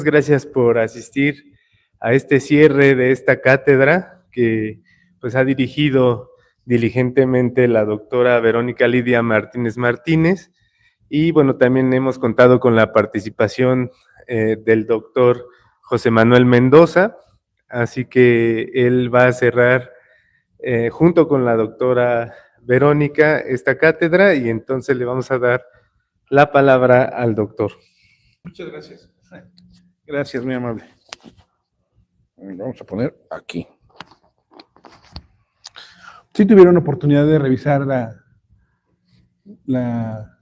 Gracias por asistir a este cierre de esta cátedra que pues ha dirigido diligentemente la doctora Verónica Lidia Martínez Martínez y bueno, también hemos contado con la participación del doctor José Manuel Mendoza, así que él va a cerrar junto con la doctora Verónica esta cátedra y entonces le vamos a dar la palabra al doctor. Muchas gracias. Gracias, muy amable. Vamos a poner aquí. ¿Sí tuvieron oportunidad de revisar la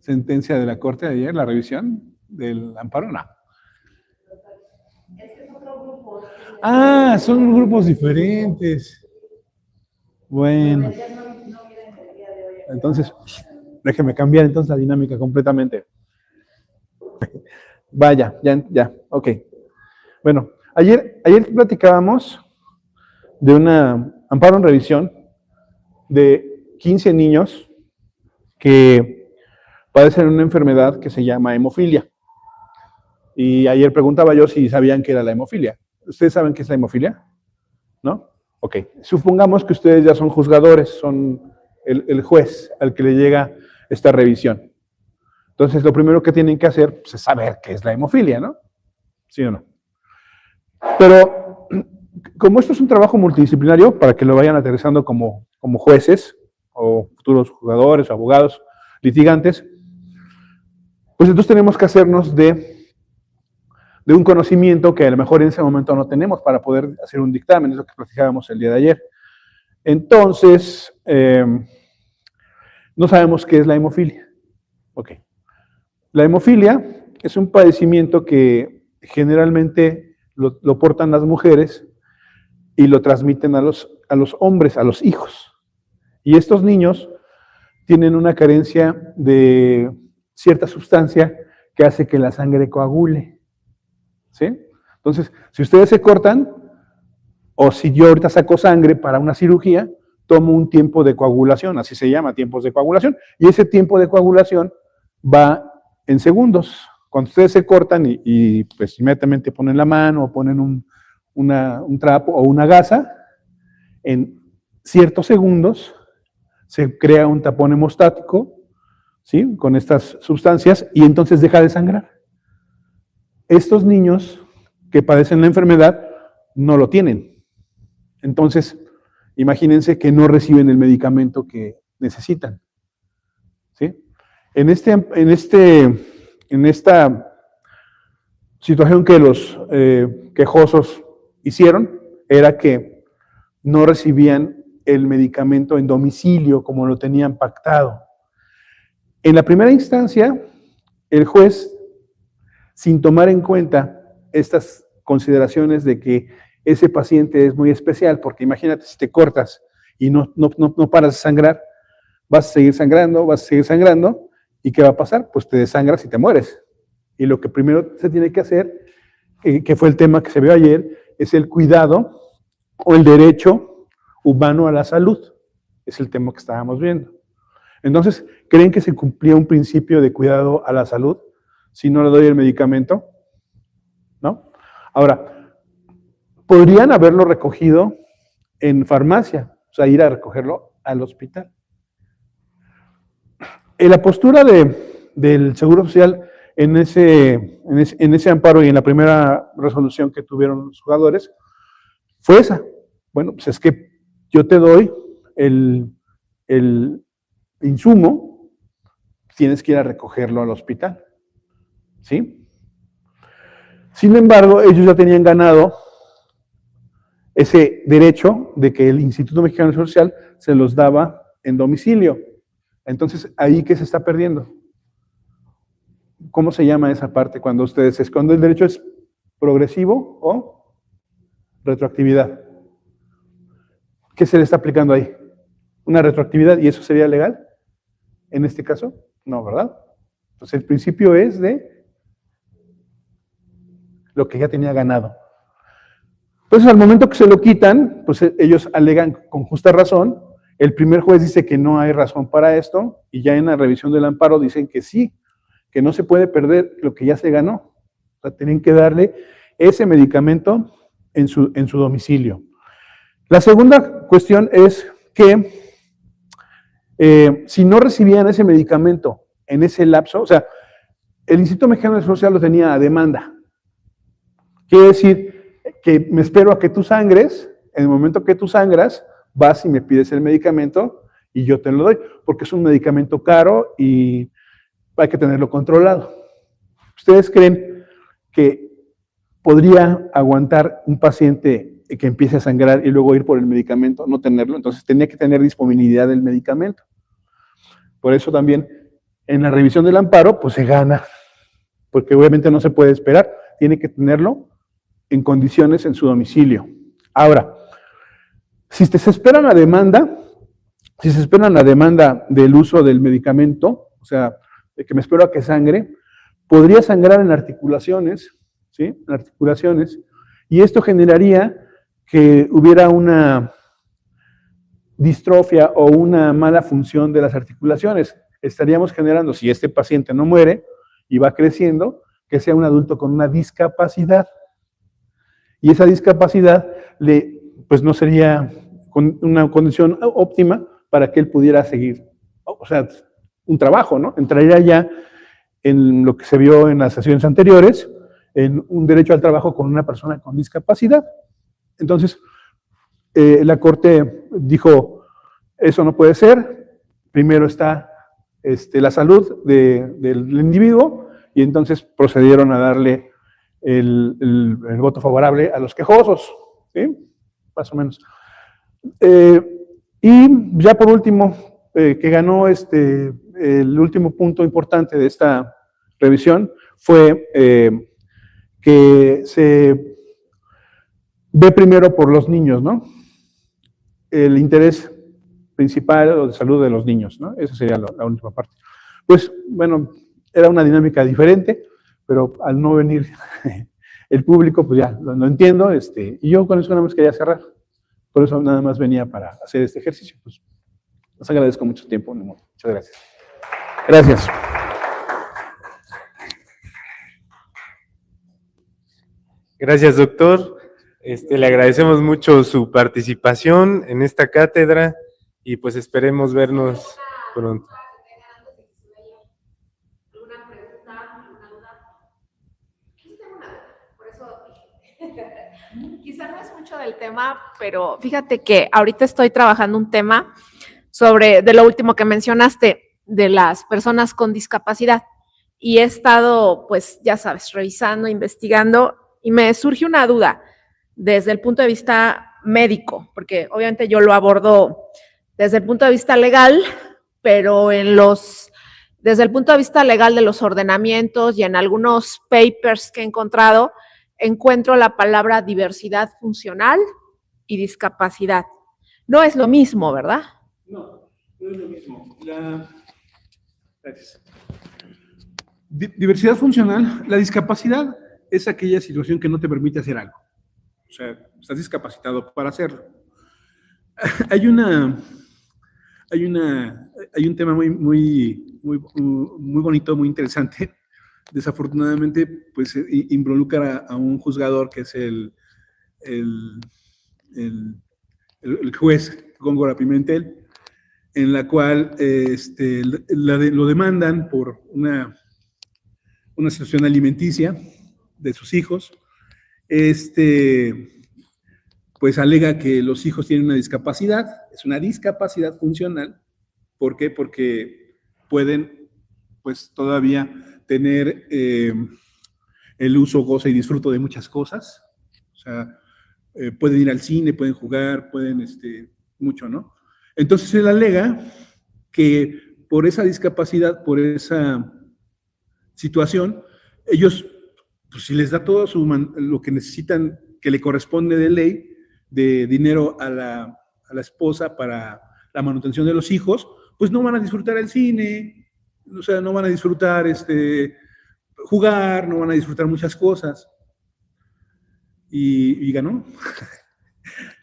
sentencia de la Corte de ayer, la revisión del amparo? No. Ah, son grupos diferentes. Bueno. Entonces, déjeme cambiar entonces la dinámica completamente. Vaya, ya, ok. Bueno, ayer platicábamos de una amparo en revisión de 15 niños que padecen una enfermedad que se llama hemofilia. Y ayer preguntaba yo si sabían qué era la hemofilia. ¿Ustedes saben qué es la hemofilia? ¿No? Ok. Supongamos que ustedes ya son juzgadores, son el juez al que le llega esta revisión. Entonces, lo primero que tienen que hacer pues, es saber qué es la hemofilia, ¿no? ¿Sí o no? Pero, como esto es un trabajo multidisciplinario, para que lo vayan aterrizando como jueces, o futuros jugadores, o abogados, litigantes, pues entonces tenemos que hacernos de un conocimiento que a lo mejor en ese momento no tenemos para poder hacer un dictamen, es lo que platicábamos el día de ayer. Entonces, no sabemos qué es la hemofilia. Ok. La hemofilia es un padecimiento que generalmente lo portan las mujeres y lo transmiten a los hombres, a los hijos. Y estos niños tienen una carencia de cierta sustancia que hace que la sangre coagule. ¿Sí? Entonces, si ustedes se cortan, o si yo ahorita saco sangre para una cirugía, tomo un tiempo de coagulación, así se llama, tiempos de coagulación, y ese tiempo de coagulación va en segundos. Cuando ustedes se cortan y pues inmediatamente ponen la mano o ponen un trapo o una gasa, en ciertos segundos se crea un tapón hemostático, ¿sí? Con estas sustancias y entonces deja de sangrar. Estos niños que padecen la enfermedad no lo tienen. Entonces, imagínense que no reciben el medicamento que necesitan. ¿Sí? En esta situación que los quejosos hicieron, era que no recibían el medicamento en domicilio como lo tenían pactado. En la primera instancia, el juez, sin tomar en cuenta estas consideraciones de que ese paciente es muy especial, porque imagínate si te cortas y no paras de sangrar, vas a seguir sangrando, ¿y qué va a pasar? Pues te desangras y te mueres. Y lo que primero se tiene que hacer, que fue el tema que se vio ayer, es el cuidado o el derecho humano a la salud. Es el tema que estábamos viendo. Entonces, ¿creen que se cumplía un principio de cuidado a la salud si no le doy el medicamento? ¿No? Ahora, podrían haberlo recogido en farmacia, o sea, ir a recogerlo al hospital. En la postura del Seguro Social en ese amparo y en la primera resolución que tuvieron los jugadores fue esa. Bueno, pues es que yo te doy el insumo, tienes que ir a recogerlo al hospital. ¿Sí? Sin embargo, ellos ya tenían ganado ese derecho de que el Instituto Mexicano del Seguro Social se los daba en domicilio. Entonces, ¿ahí qué se está perdiendo? ¿Cómo se llama esa parte cuando el derecho es progresivo o retroactividad? ¿Qué se le está aplicando ahí? ¿Una retroactividad y eso sería legal? En este caso, no, ¿verdad? Entonces, el principio es de lo que ya tenía ganado. Entonces, al momento que se lo quitan, pues ellos alegan con justa razón. El primer juez dice que no hay razón para esto, y ya en la revisión del amparo dicen que sí, que no se puede perder lo que ya se ganó. O sea, tenían que darle ese medicamento en su domicilio. La segunda cuestión es que si no recibían ese medicamento en ese lapso, o sea, el Instituto Mexicano de Seguro Social lo tenía a demanda. Quiere decir que me espero a que tú sangres, en el momento que tú sangras, vas y me pides el medicamento y yo te lo doy, porque es un medicamento caro y hay que tenerlo controlado. ¿Ustedes creen que podría aguantar un paciente que empiece a sangrar y luego ir por el medicamento, no tenerlo? Entonces tenía que tener disponibilidad del medicamento. Por eso también en la revisión del amparo, pues se gana, porque obviamente no se puede esperar, tiene que tenerlo en condiciones en su domicilio. Ahora, si se esperan la demanda, del uso del medicamento, o sea, de que me espero a que sangre, podría sangrar en articulaciones, ¿sí? En articulaciones, y esto generaría que hubiera una distrofia o una mala función de las articulaciones. Estaríamos generando, si este paciente no muere y va creciendo, que sea un adulto con una discapacidad. Y esa discapacidad pues no sería una condición óptima para que él pudiera seguir, o sea, un trabajo, ¿no? Entraría ya en lo que se vio en las sesiones anteriores, en un derecho al trabajo con una persona con discapacidad. Entonces, la Corte dijo, eso no puede ser, primero está la salud del individuo, y entonces procedieron a darle el voto favorable a los quejosos, ¿sí? Más o menos. Y ya por último, que ganó el último punto importante de esta revisión fue que se ve primero por los niños, ¿no? El interés principal o de salud de los niños, ¿no? Esa sería la última parte. Pues, bueno, era una dinámica diferente, pero al no venir el público, pues ya lo entiendo, y yo con eso nada más quería cerrar. Por eso nada más venía para hacer este ejercicio. Pues, les agradezco mucho tiempo. Muchas gracias. Gracias. Gracias, doctor. Le agradecemos mucho su participación en esta cátedra y pues esperemos vernos pronto. ¿Alguna pregunta, alguna duda? Tengo una duda, por eso quizá no es mucho del tema, pero fíjate que ahorita estoy trabajando un tema de lo último que mencionaste, de las personas con discapacidad, y he estado, pues, ya sabes, revisando, investigando, y me surge una duda desde el punto de vista médico, porque obviamente yo lo abordo desde el punto de vista legal, pero desde el punto de vista legal de los ordenamientos y en algunos papers que he encontrado, encuentro la palabra diversidad funcional y discapacidad. No es lo mismo, ¿verdad? No, no es lo mismo. Diversidad funcional, la discapacidad es aquella situación que no te permite hacer algo. O sea, estás discapacitado para hacerlo. Hay un tema muy bonito, muy interesante. Desafortunadamente, pues involucra a un juzgador que es el juez Góngora Pimentel, en la cual lo demandan por una situación alimenticia de sus hijos. Pues alega que los hijos tienen una discapacidad, es una discapacidad funcional. ¿Por qué? Porque pueden, pues, todavía tener el uso, goce y disfruto de muchas cosas. O sea, pueden ir al cine, pueden jugar, pueden, mucho, ¿no? Entonces él alega que por esa discapacidad, por esa situación, ellos, pues si les da todo lo que necesitan, que le corresponde de ley, de dinero a la esposa para la manutención de los hijos, pues no van a disfrutar el cine, o sea, no van a disfrutar jugar, no van a disfrutar muchas cosas. Y ganó.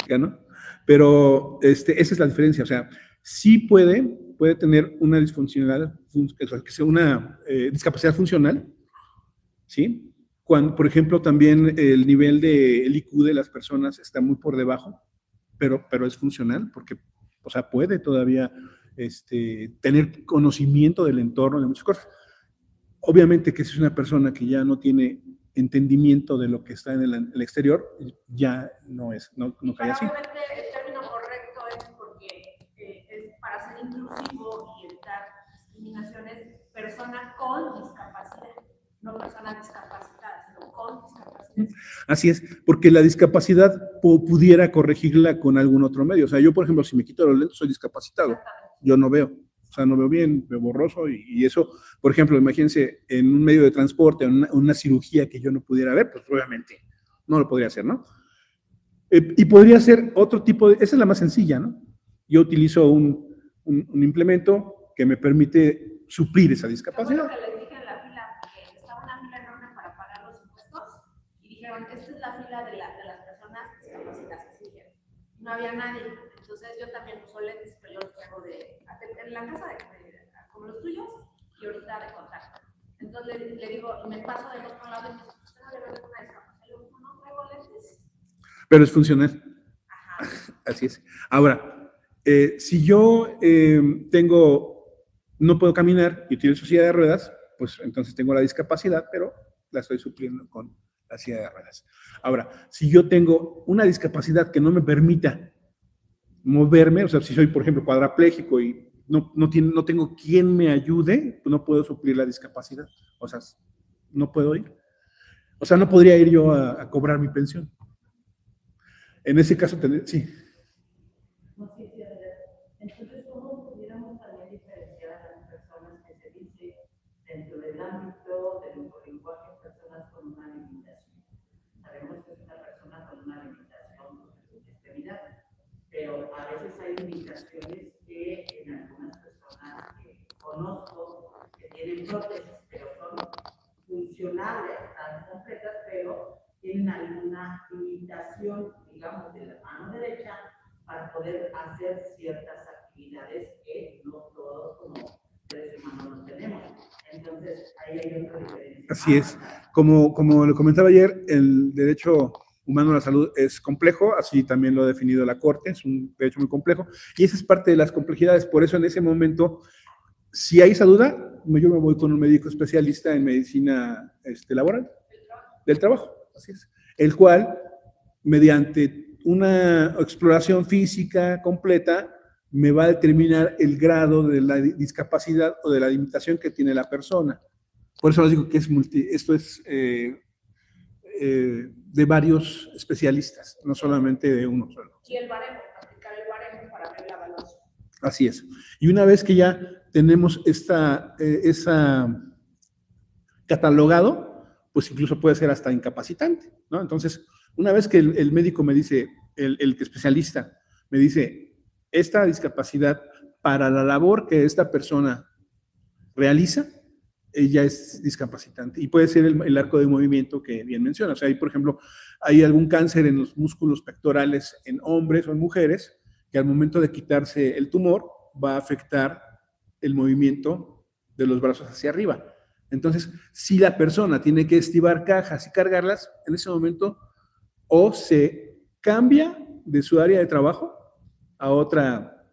Ganó. Pero esa es la diferencia, o sea, sí puede tener una disfuncional, que sea una discapacidad funcional, ¿sí? Cuando, por ejemplo, también el nivel del IQ de las personas está muy por debajo, pero es funcional porque, o sea, puede todavía tener conocimiento del entorno, de muchas cosas. Obviamente que si es una persona que ya no tiene entendimiento de lo que está en el exterior, ya no cae así. Obviamente el término correcto es porque es para ser inclusivo y evitar discriminaciones, persona con discapacidad, no persona discapacitada, sino con discapacidad. Así es, porque la discapacidad pudiera corregirla con algún otro medio. O sea, yo, por ejemplo, si me quito los lentes, soy discapacitado. Yo no veo. O sea, no veo bien, veo borroso y eso, por ejemplo, imagínense en un medio de transporte, en una cirugía que yo no pudiera ver, pues obviamente no lo podría hacer, ¿no? Y podría ser otro tipo esa es la más sencilla, ¿no? Yo utilizo un implemento que me permite suplir esa discapacidad. Que les dije en la fila, que estaba una fila enorme para pagar los impuestos y dijeron, esta es la fila de las personas discapacitadas. No había nadie, entonces yo también uso lentes, pero yo los tengo en la casa como los tuyos y ahorita de contacto. Entonces le digo, me paso del otro lado y me dice, ¿usted no le ve una discapacidad? Le digo, no traigo lentes. Pero es funcional. Ajá. Así es. Ahora, si yo no puedo caminar y utilizo silla de ruedas, pues entonces tengo la discapacidad, pero la estoy supliendo con la silla de ruedas. Ahora, si yo tengo una discapacidad que no me permita moverme, o sea, si soy, por ejemplo, cuadraplégico y no tengo quien me ayude, pues no puedo suplir la discapacidad. O sea, no puedo ir. O sea, no podría ir yo a cobrar mi pensión. En ese caso, sí. Entonces, ¿cómo pudiéramos también diferenciar a las personas que se dice dentro del ámbito del lenguaje, personas con una limitación? Sabemos que es una persona con una limitación de extremidad, pero a veces hay limitaciones que en algunas personas que conozco que tienen prótesis, pero son funcionales, están completas, pero tienen alguna limitación, digamos, de la mano derecha para poder hacer ciertas actividades que no todos como seres humanos no tenemos. Entonces, ahí hay otra diferencia. Así es. Como lo comentaba ayer, el derecho humano a la salud es complejo, así también lo ha definido la Corte, es un derecho muy complejo, y esa es parte de las complejidades. Por eso en ese momento, si hay esa duda, yo me voy con un médico especialista en medicina laboral, del trabajo, así es, el cual, mediante una exploración física completa, me va a determinar el grado de la discapacidad o de la limitación que tiene la persona. Por eso les digo que esto es de varios especialistas, no solamente de uno solo. Y el baremo, aplicar el baremo para ver la evaluación. Así es. Y una vez que ya tenemos esa catalogado, pues incluso puede ser hasta incapacitante, ¿no? Entonces, una vez que el médico me dice, el especialista me dice, esta discapacidad para la labor que esta persona realiza, ya es discapacitante. Y puede ser el arco de movimiento que bien menciona. O sea, hay, por ejemplo, hay algún cáncer en los músculos pectorales en hombres o en mujeres que al momento de quitarse el tumor va a afectar el movimiento de los brazos hacia arriba. Entonces, si la persona tiene que estivar cajas y cargarlas, en ese momento o se cambia de su área de trabajo a otra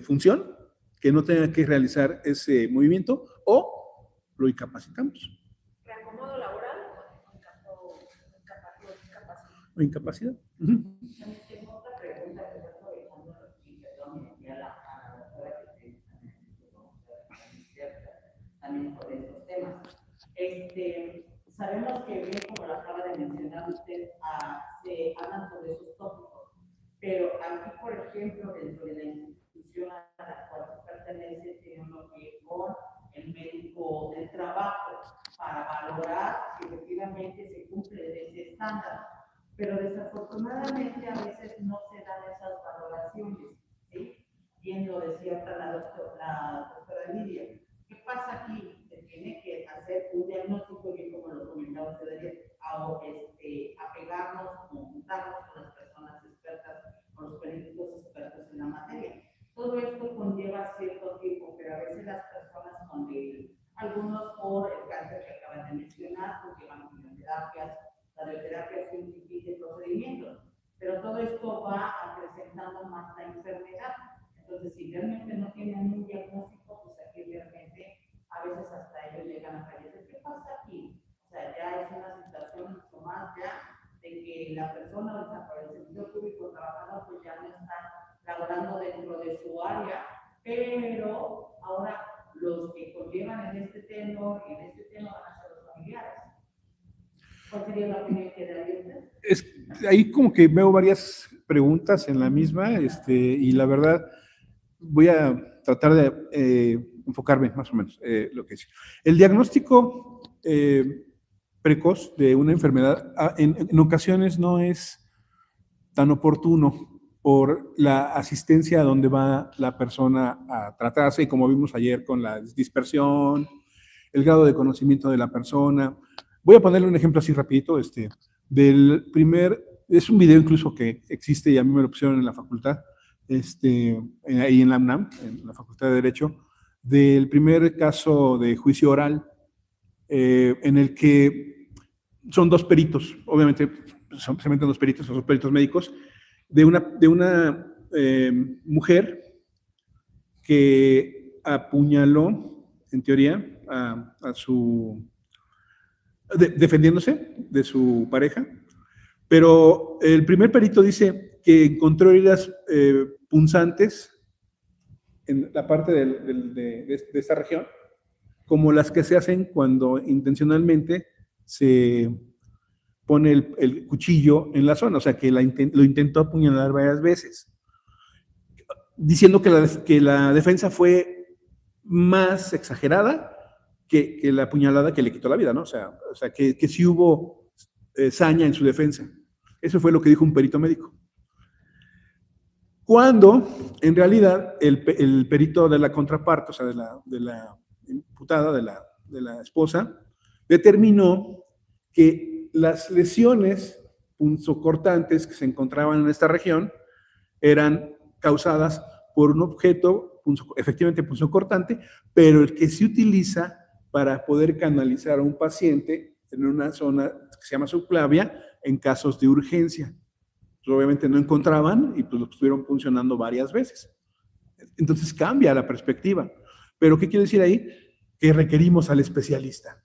función que no tenga que realizar ese movimiento o lo incapacitamos. ¿Reacomodo laboral o incapacidad? Tengo otra pregunta que está aprovechando la explicación y a la doctora que también sobre estos temas. Sabemos que bien como lo acaba de mencionar usted, se hablan sobre esos tópicos, pero aquí, por ejemplo, dentro de la institución a la cual se pertenece, tiene uno que ir con el médico del trabajo para valorar si efectivamente se cumple ese estándar. Pero desafortunadamente a veces no se dan esas valoraciones, ¿sí? Bien lo decía la doctora Lidia. ¿Qué pasa aquí? Se tiene que hacer un diagnóstico, bien como lo comentaba usted ayer, apegarnos, juntarnos con las personas expertas, con los políticos expertos en la materia. Todo esto conlleva cierto tiempo, pero a veces las personas algunos por el cáncer que acaban de mencionar, porque van a enfermedad esto va acrecentando más la enfermedad. Entonces, si realmente no tienen un diagnóstico, pues aquí realmente a veces hasta ellos llegan a fallecer. ¿Qué pasa aquí? O sea, ya es una situación mucho más ya de que la persona, o sea, por el sector público trabajador, pues ya no está laborando dentro de su área, pero ahora los que conllevan en este tenor y en este tema van a ser los familiares. ¿Cuál sería la opinión que daría usted? Ahí como que veo varias preguntas en la misma, y la verdad voy a tratar de enfocarme más o menos lo que es. El diagnóstico precoz de una enfermedad en ocasiones no es tan oportuno por la asistencia a donde va la persona a tratarse, y como vimos ayer con la dispersión, el grado de conocimiento de la persona. Voy a ponerle un ejemplo así rapidito, del primer, es un video incluso que existe y a mí me lo pusieron en la facultad, ahí en la UNAM, en la Facultad de Derecho, del primer caso de juicio oral, en el que son dos peritos, obviamente se meten dos peritos, son peritos médicos, de una mujer que apuñaló, en teoría, a su defendiéndose de su pareja, pero el primer perito dice que encontró heridas punzantes en la parte de esta región, como las que se hacen cuando intencionalmente se pone el cuchillo en la zona, o sea, que lo intentó apuñalar varias veces, diciendo que la defensa fue más exagerada que la apuñalada que le quitó la vida, ¿no? O sea que sí hubo saña en su defensa. Eso fue lo que dijo un perito médico. Cuando, en realidad, el perito de la contraparte, o sea, de la imputada, de la esposa, determinó que las lesiones punzocortantes que se encontraban en esta región eran causadas por un objeto, efectivamente punzocortante, pero el que se utiliza para poder canalizar a un paciente en una zona que se llama subclavia en casos de urgencia. Pues obviamente no encontraban y pues lo estuvieron funcionando varias veces. Entonces cambia la perspectiva. Pero ¿qué quiere decir ahí? Que requerimos al especialista.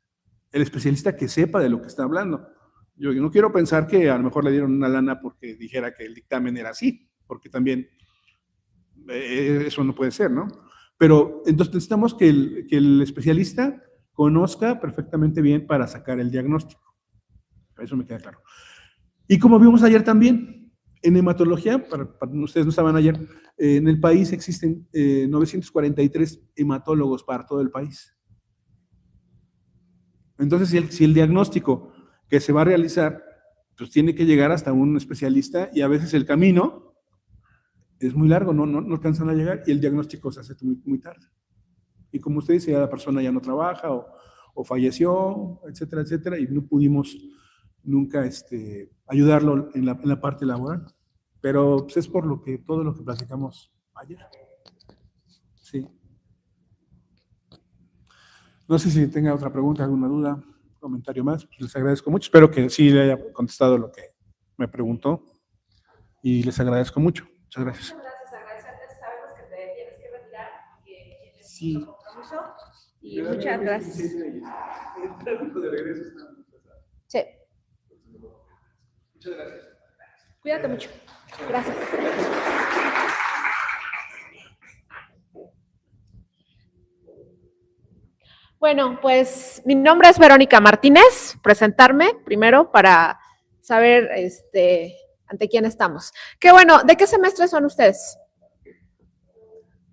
El especialista que sepa de lo que está hablando. Yo no quiero pensar que a lo mejor le dieron una lana porque dijera que el dictamen era así, porque también eso no puede ser, ¿no? Pero entonces necesitamos que el especialista conozca perfectamente bien para sacar el diagnóstico. Eso me queda claro. Y como vimos ayer también, en hematología, para ustedes no estaban ayer, en el país existen 943 hematólogos para todo el país. Entonces, si el diagnóstico que se va a realizar, pues tiene que llegar hasta un especialista, y a veces el camino es muy largo, no alcanzan a llegar, y el diagnóstico se hace muy, muy tarde. Y como usted dice, ya la persona ya no trabaja o falleció, etcétera, etcétera, y no pudimos nunca ayudarlo en la parte laboral. Pero pues, es por todo lo que platicamos ayer. Sí. No sé si tenga otra pregunta, alguna duda, comentario más. Pues les agradezco mucho. Espero que sí le haya contestado lo que me preguntó. Y les agradezco mucho. Muchas gracias. Muchas gracias, agradecerte. Sabemos que te tienes que retirar y que tienes Sí. mucho compromiso. Y muchas gracias. Sí. Muchas gracias. Cuídate mucho. Gracias. Bueno, pues mi nombre es Verónica Martínez. Presentarme primero para saber ante quién estamos. Qué bueno, ¿de qué semestre son ustedes?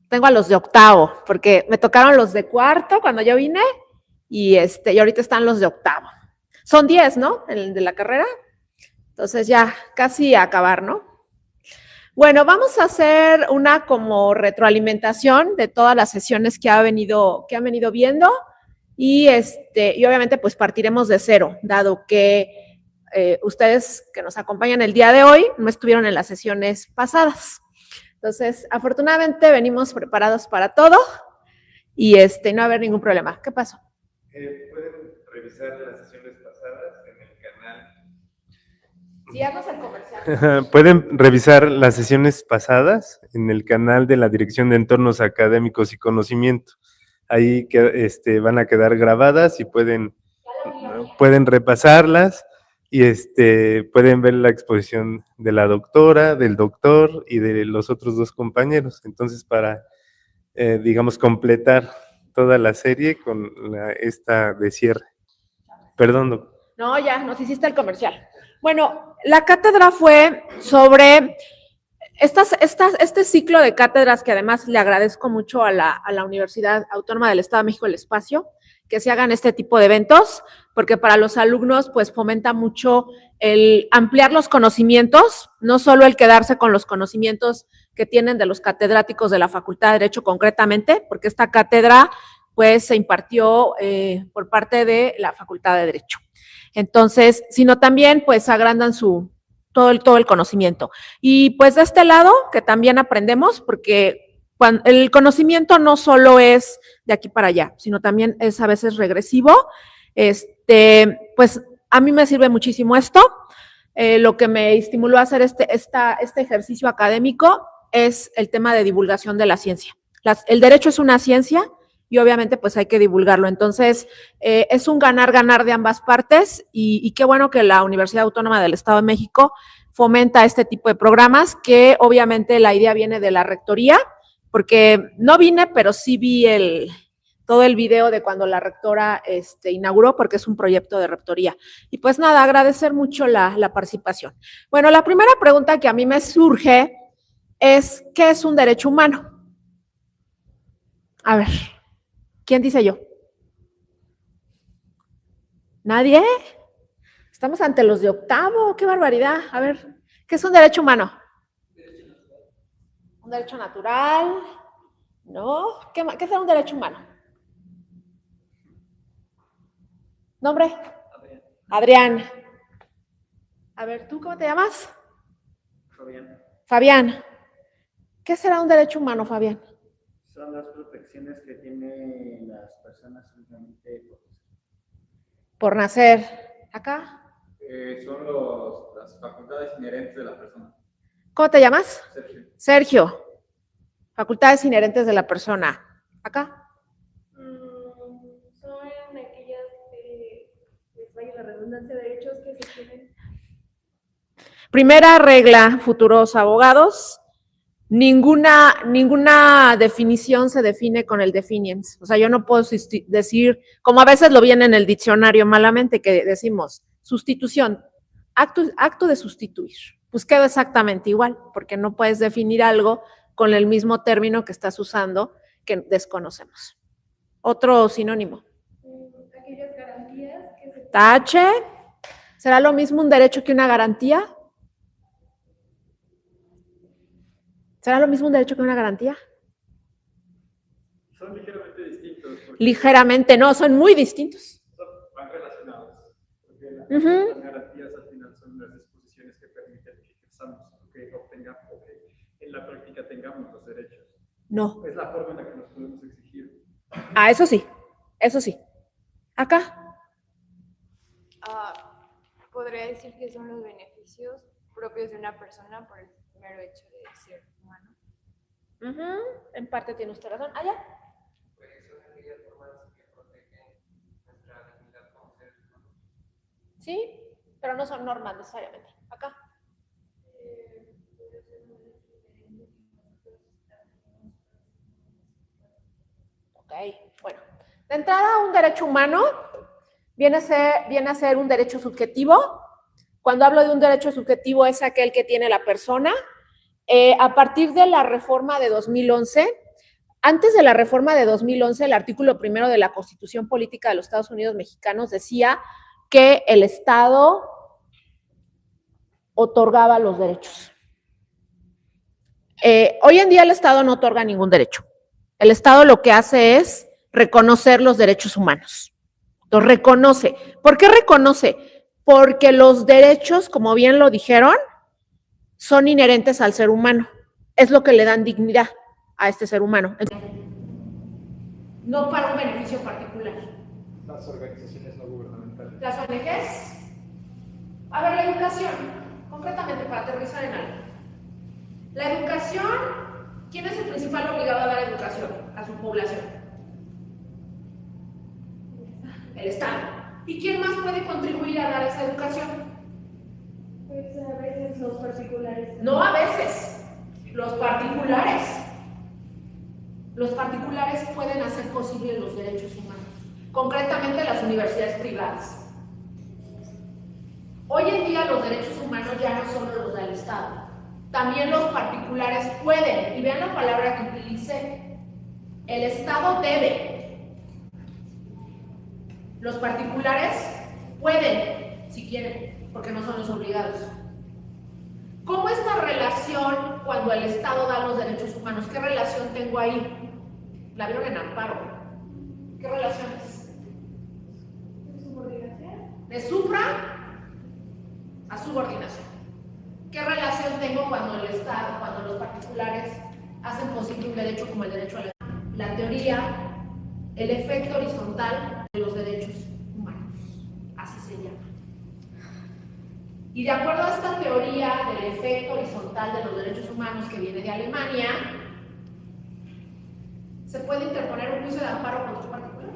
Tengo a los de octavo, porque me tocaron los de cuarto cuando yo vine y ahorita están los de octavo. Son 10, ¿no? El de la carrera. Entonces ya casi a acabar, ¿no? Bueno, vamos a hacer una como retroalimentación de todas las sesiones que han venido viendo y obviamente pues partiremos de cero, dado que ustedes que nos acompañan el día de hoy no estuvieron en las sesiones pasadas. Entonces, afortunadamente venimos preparados para todo y no va a haber ningún problema. ¿Qué pasó? Pueden revisar las sesiones pasadas en el canal Sí, haznos el comercial. Pueden revisar las sesiones pasadas en el canal de la Dirección de Entornos Académicos y Conocimiento. Ahí van a quedar grabadas y pueden repasarlas y pueden ver la exposición de la doctora, del doctor y de los otros dos compañeros. Entonces, para, digamos, completar toda la serie con esta de cierre. Perdón, doctor. No, ya, nos hiciste el comercial. Bueno, la cátedra fue sobre este ciclo de cátedras que además le agradezco mucho a la Universidad Autónoma del Estado de México el espacio, que se hagan este tipo de eventos, porque para los alumnos pues fomenta mucho el ampliar los conocimientos, no solo el quedarse con los conocimientos que tienen de los catedráticos de la Facultad de Derecho concretamente, porque esta cátedra pues se impartió por parte de la Facultad de Derecho. Entonces, sino también pues agrandan todo el conocimiento. Y pues de este lado, que también aprendemos, porque el conocimiento no solo es de aquí para allá, sino también es a veces regresivo. Pues a mí me sirve muchísimo esto. Lo que me estimuló a hacer este ejercicio académico es el tema de divulgación de la ciencia. El derecho es una ciencia y obviamente pues hay que divulgarlo. Entonces, es un ganar-ganar de ambas partes y qué bueno que la Universidad Autónoma del Estado de México fomenta este tipo de programas, que obviamente la idea viene de la rectoría, porque no vine, pero sí vi todo el video de cuando la rectora inauguró, porque es un proyecto de rectoría. Y pues nada, agradecer mucho la participación. Bueno, la primera pregunta que a mí me surge es, ¿qué es un derecho humano? A ver, ¿quién dice yo? ¿Nadie? Estamos ante los de octavo, qué barbaridad. A ver, ¿qué es un derecho humano? ¿Un derecho natural? ¿No? ¿Qué es un derecho humano? ¿Nombre? Adrián. A ver, ¿tú cómo te llamas? Fabián. ¿Qué será un derecho humano, Fabián? Son las protecciones que tienen las personas únicamente por nacer. ¿Acá? Son las facultades inherentes de la persona. ¿Cómo te llamas? Sergio. Sergio. Facultades inherentes de la persona. ¿Acá? Son aquellas, vaya la redundancia, derechos que se tienen. Primera regla, futuros abogados, ninguna definición se define con el definiens. O sea, yo no puedo decir, como a veces lo viene en el diccionario malamente, que decimos sustitución, acto de sustituir. Pues queda exactamente igual, porque no puedes definir algo con el mismo término que estás usando que desconocemos. Otro sinónimo. Aquellas garantías que se... Tache. ¿Será lo mismo un derecho que una garantía? ¿Será lo mismo un derecho que una garantía? Son ligeramente distintos. Ligeramente, no, son muy distintos. Van relacionados. Porque Ujú. las garantías al final son las disposiciones que permiten que ejerzamos, que obtengamos, que en la práctica tengamos los derechos. No. Es la forma en la que nos podemos exigir. Ah, eso sí, eso sí. Acá. Podría decir que son los beneficios propios de una persona por el mero hecho de ser humano. En parte tiene usted razón. ¿Allá? Pues son aquellas formas que protegen nuestra dignidad como seres humanos. Sí, pero no son normas necesariamente. Acá. Ok, bueno. De entrada, un derecho humano viene a ser un derecho subjetivo. Cuando hablo de un derecho subjetivo es aquel que tiene la persona. A partir de la reforma de 2011, antes de la reforma de 2011, el artículo 1 de la Constitución Política de los Estados Unidos Mexicanos decía que el Estado otorgaba los derechos. Hoy en día el Estado no otorga ningún derecho. El Estado lo que hace es reconocer los derechos humanos. Los reconoce. ¿Por qué reconoce? Porque los derechos, como bien lo dijeron, son inherentes al ser humano. Es lo que le dan dignidad a este ser humano. No para un beneficio particular. Las organizaciones no gubernamentales. Las ONGs. A ver, la educación. concretamente para aterrizar en algo. La educación, ¿quién es el principal obligado a dar educación a su población? El Estado. ¿Y quién más puede contribuir a dar esa educación? Pues a veces los particulares. No a veces, los particulares. Los particulares pueden hacer posible los derechos humanos, concretamente las universidades privadas. Hoy en día los derechos humanos ya no son los del Estado, también los particulares pueden, y vean la palabra que utilicé, el Estado debe, los particulares pueden, si quieren, porque no son los obligados. ¿Cómo es la relación cuando el Estado da los derechos humanos? ¿Qué relación tengo ahí? La vieron en amparo. ¿Qué relación es? Subordinación. De supra a subordinación. ¿Qué relación tengo cuando el Estado, cuando los particulares hacen posible un derecho como el derecho a la teoría, el efecto horizontal de los derechos humanos? Así se llama. Y de acuerdo a esta teoría del efecto horizontal de los derechos humanos que viene de Alemania, se puede interponer un juicio de amparo contra un particular.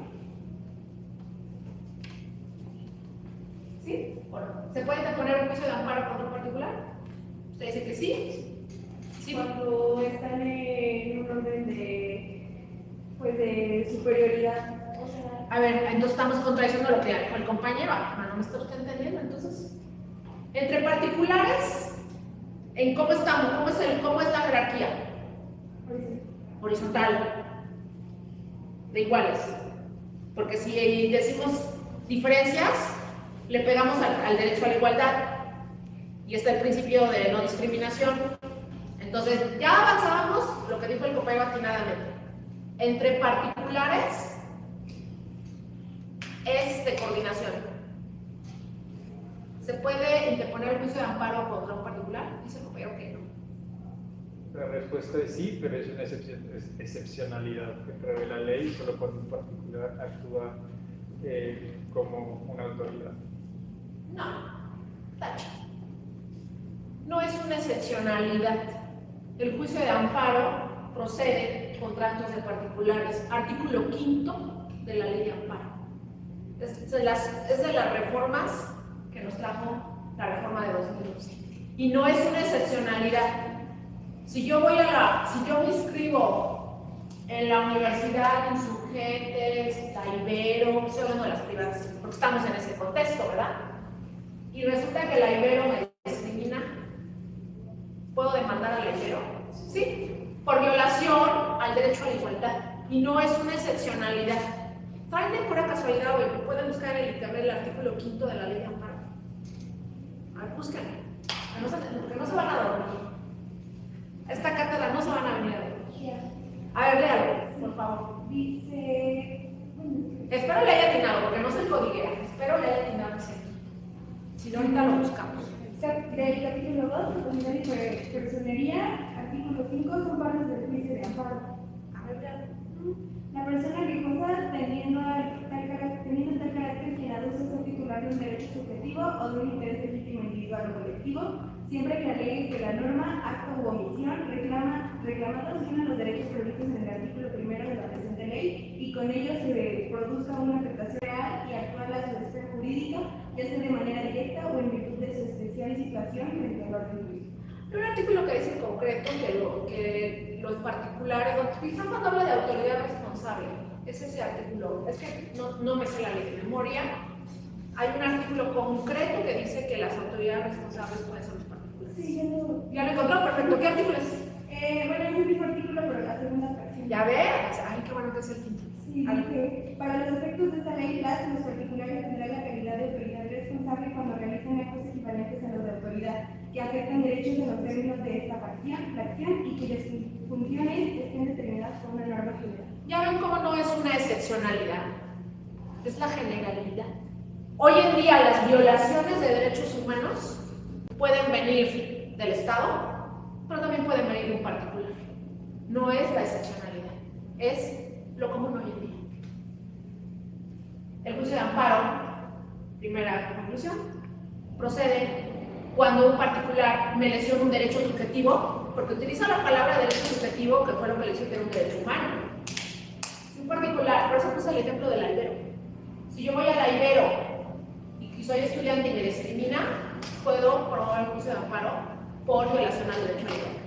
¿Sí? ¿O no? ¿Se puede interponer un juicio de amparo contra un particular? ¿Usted dice que sí? Sí. Cuando están en un orden de superioridad. O sea, A ver, entonces estamos contradiciendo lo que dijo el compañero. ¿No me está usted entendiendo? Entonces, entre particulares, ¿en cómo estamos? ¿Cómo es la jerarquía? Horizontal. De iguales. Porque si decimos diferencias, le pegamos al derecho a la igualdad. Y está el principio de no discriminación. Entonces, ya avanzábamos lo que dijo el compañero atinadamente. Entre particulares es de coordinación. ¿Se puede interponer un juicio de amparo contra un particular? Dice el compañero que no. La respuesta es sí, pero es una excepcionalidad que prevé la ley solo cuando un particular actúa como una autoridad. No, tacho. No es una excepcionalidad. El juicio de amparo procede contra actos de particulares. Artículo 5 de la ley de amparo. Es de las reformas que nos trajo la reforma de 2012. Y no es una excepcionalidad. Si yo me inscribo en la Universidad Insurgentes, la Ibero, estoy hablando de las privadas, porque estamos en ese contexto, ¿verdad? Y resulta que la Ibero me discrimina, ¿puedo demandar a la Ibero? Sí, por violación al derecho a la igualdad. Y no es una excepcionalidad. Traen de pura casualidad, hoy pueden buscar en el internet el artículo 5 de la ley de amparo. A ver, búsquenlo, que no se van a dormir. Esta cátedra no se van a venir a ver. A ver, léalo, por favor. dice. Espero le haya atinado, porque no se codiguea. Espero le haya atinado ese. Si no, ahorita lo buscamos. Del capítulo 2, propiedad y personería, artículo 5, son partes del juicio de amparo. A ver, léalo. La persona quejosa, teniendo tal carácter quien aduce ser titular de un derecho subjetivo o de un interés legítimo individual o colectivo, siempre que alegue que la norma, acto u omisión reclamando tiene los derechos previstos en el artículo 1 de la presente ley y con ello se produzca una afectación real y actual a su esfera jurídica, ya sea de manera directa o en virtud de su especial situación frente al orden jurídico. Hay un artículo que dice en concreto que los particulares, quizás cuando habla de autoridad responsable, es ese artículo, es que no me sé la ley de memoria, hay un artículo concreto que dice que las autoridades responsables pueden ser los particulares. Sí, ya lo encontró, perfecto. ¿Qué artículo es? Bueno, es el mismo artículo, pero la segunda fracción. Ya ve, ay, qué bueno que es el quinto. Sí, dice, para los efectos de esta ley, los particulares tendrán la calidad de autoridad responsable cuando realicen actos equivalentes a los de autoridad, que afectan derechos en los términos de esta fracción y cuyas funciones estén determinadas por una norma general. Ya ven cómo no es una excepcionalidad, es la generalidad. Hoy en día las violaciones de derechos humanos pueden venir del Estado, pero también pueden venir de un particular. No es la excepcionalidad, es lo común hoy en día. El juicio de amparo, primera conclusión, procede cuando un particular me lesiona un derecho subjetivo, porque utiliza la palabra derecho subjetivo, que fue lo que le hizo tener un derecho humano. Si un particular, por eso puse el ejemplo del Ibero. Si yo voy a la Ibero y soy estudiante y me discrimina, puedo promover un juicio de amparo por violación al derecho a la Ibero.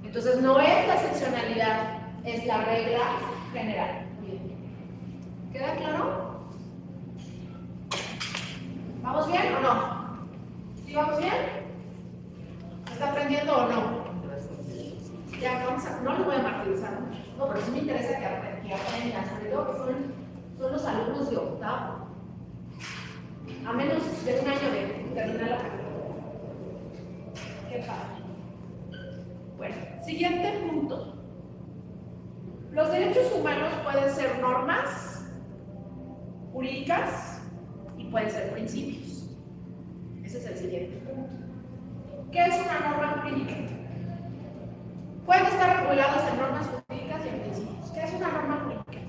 Entonces no es la excepcionalidad, es la regla general. ¿Queda claro? ¿Vamos bien o no? ¿Sí vamos bien? ¿Está aprendiendo o no? Ya, vamos a, no lo voy a martirizar mucho. No, pero sí me interesa que aprendan, sobre todo que son los alumnos de octavo. A menos de un año de terminar la carrera. Qué padre. Bueno, siguiente punto. Los derechos humanos pueden ser normas jurídicas y pueden ser principios. Ese es el siguiente punto. ¿Qué es una norma jurídica? Pueden estar regulados en normas jurídicas y en principios. ¿Qué es una norma jurídica?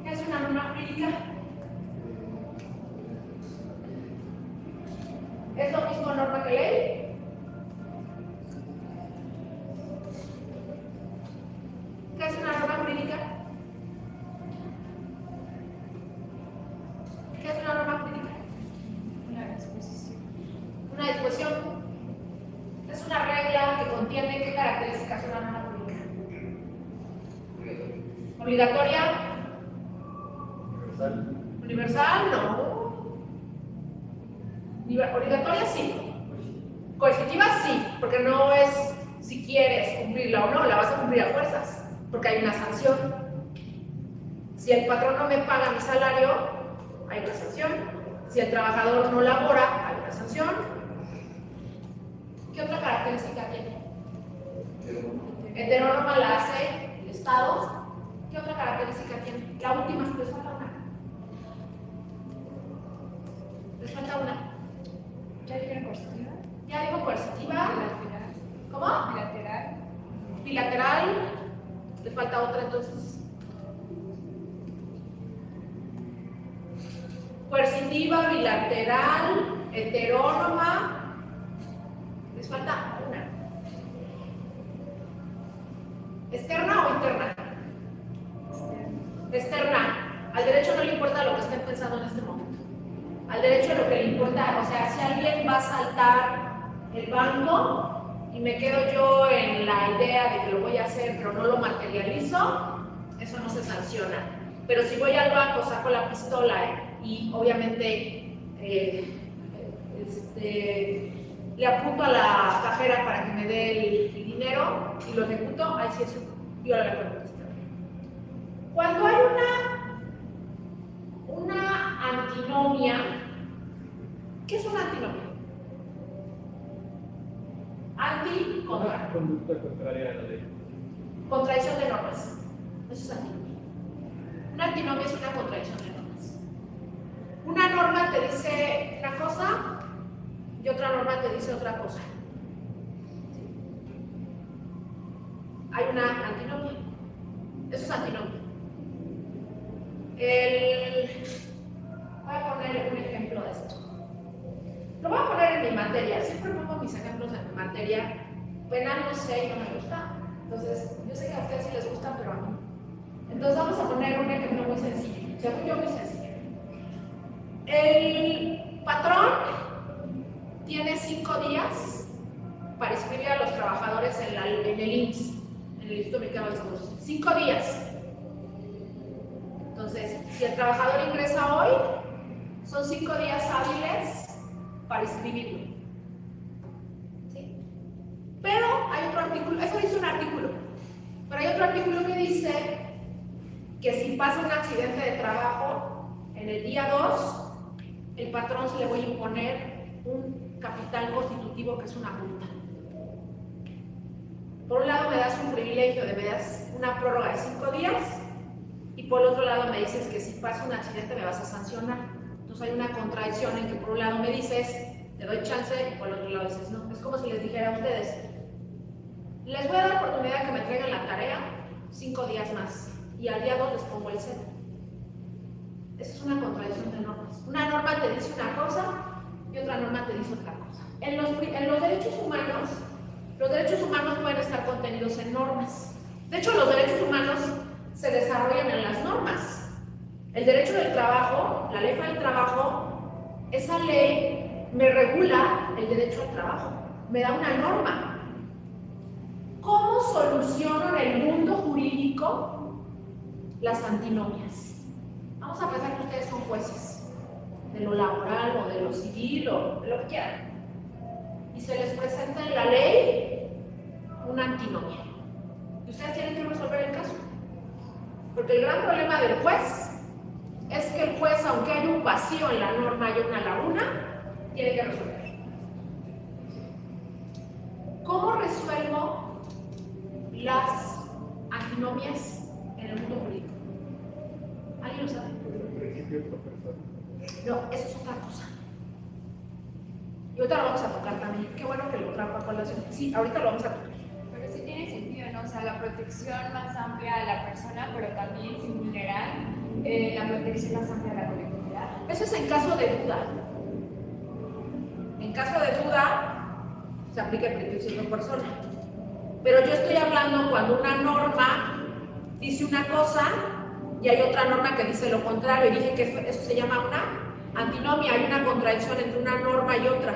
¿Qué es una norma jurídica? ¿Es lo mismo norma que ley? ¿Qué es una norma jurídica? ¿Qué es una norma jurídica? Una disposición. Una disposición es una regla que contiene qué características una norma jurídica. ¿Obligatoria? Universal. ¿Universal? No. Obligatoria sí. Coercitiva sí, porque no es si quieres cumplirla o no, la vas a cumplir a fuerzas, porque hay una sanción. Si el patrón no me paga mi salario, hay una sanción. Si el trabajador no labora, hay una sanción. ¿Qué otra característica tiene? Heterónoma la hace el Estado. ¿Qué otra característica tiene? La última, les falta una. Les falta una. ¿Ya dijeron coercitiva? Ya digo coercitiva. Bilateral. ¿Cómo? Bilateral. Bilateral. Le falta otra entonces. Coercitiva, bilateral, heterónoma. Les falta una. ¿Externa o interna? Externa. Al derecho no le importa lo que estén pensando en este momento. Al derecho lo que le importa, o sea, si alguien va a saltar el banco y me quedo yo en la idea de que lo voy a hacer pero no lo materializo, eso no se sanciona. Pero si voy al banco, saco la pistola y obviamente le apunto a la cajera para que me dé el dinero y lo ejecuto, ahí sí es un viola la conducta externa. Cuando hay una antinomia, ¿qué es una antinomia? Anti contra. Conducta contraria a la ley. Contradicción de normas. Eso es antinomia. Una antinomia es una contradicción de normas. Una norma te dice una cosa y otra norma te dice otra cosa. Hay una antinomia. Eso es antinomia. Voy a poner un ejemplo de esto. Lo voy a poner en mi materia. Siempre pongo mis ejemplos en mi materia. Penal no sé y no me gusta. Entonces, yo sé que a ustedes sí les gusta, pero a mí. Entonces vamos a poner un ejemplo muy sencillo. Según yo, muy sencillo. El patrón tiene 5 días para inscribir a los trabajadores en el IMSS, en el Instituto Mexicano de Seguro Social. 5 días. Entonces, si el trabajador ingresa hoy, son 5 días hábiles para inscribirlo. ¿Sí? Pero hay otro artículo, eso dice un artículo, pero hay otro artículo que dice que si pasa un accidente de trabajo en el día 2, el patrón se le va a imponer un capital constitutivo que es una multa. Por un lado me das un privilegio me das una prórroga de 5 días y por el otro lado me dices que si pasa un accidente me vas a sancionar. Entonces hay una contradicción en que por un lado me dices te doy chance y por el otro lado dices no. Es como si les dijera a ustedes, les voy a dar la oportunidad de que me traigan la tarea 5 días más y al día 2 les pongo el 0. Esa es una contradicción de normas. Una norma te dice una cosa y otra norma te dice otra cosa. En los derechos humanos pueden estar contenidos en normas. De hecho, los derechos humanos se desarrollan en las normas. El derecho del trabajo, la ley del trabajo, esa ley me regula el derecho al trabajo, me da una norma. ¿Cómo soluciono en el mundo jurídico las antinomias? Vamos a pensar que ustedes son jueces de lo laboral o de lo civil o de lo que quieran. Y se les presenta en la ley una antinomia. Y ustedes tienen que resolver el caso. Porque el gran problema del juez es que el juez, aunque haya un vacío en la norma y una laguna, tiene que resolver. ¿Cómo resuelvo las antinomias en el mundo jurídico? ¿Alguien lo sabe? No, eso es otra cosa. Y ahorita lo vamos a tocar también. Qué bueno que lo trajo a colación. Sí, ahorita lo vamos a tocar. Pero sí tiene sentido, ¿no? O sea, la protección más amplia a la persona, pero también sin vulnerar la protección más amplia a la colectividad. Eso es en caso de duda. En caso de duda, se aplica el principio de persona. Pero yo estoy hablando cuando una norma dice una cosa y hay otra norma que dice lo contrario. Y dije que eso se llama una antinomia, hay una contradicción entre una norma y otra.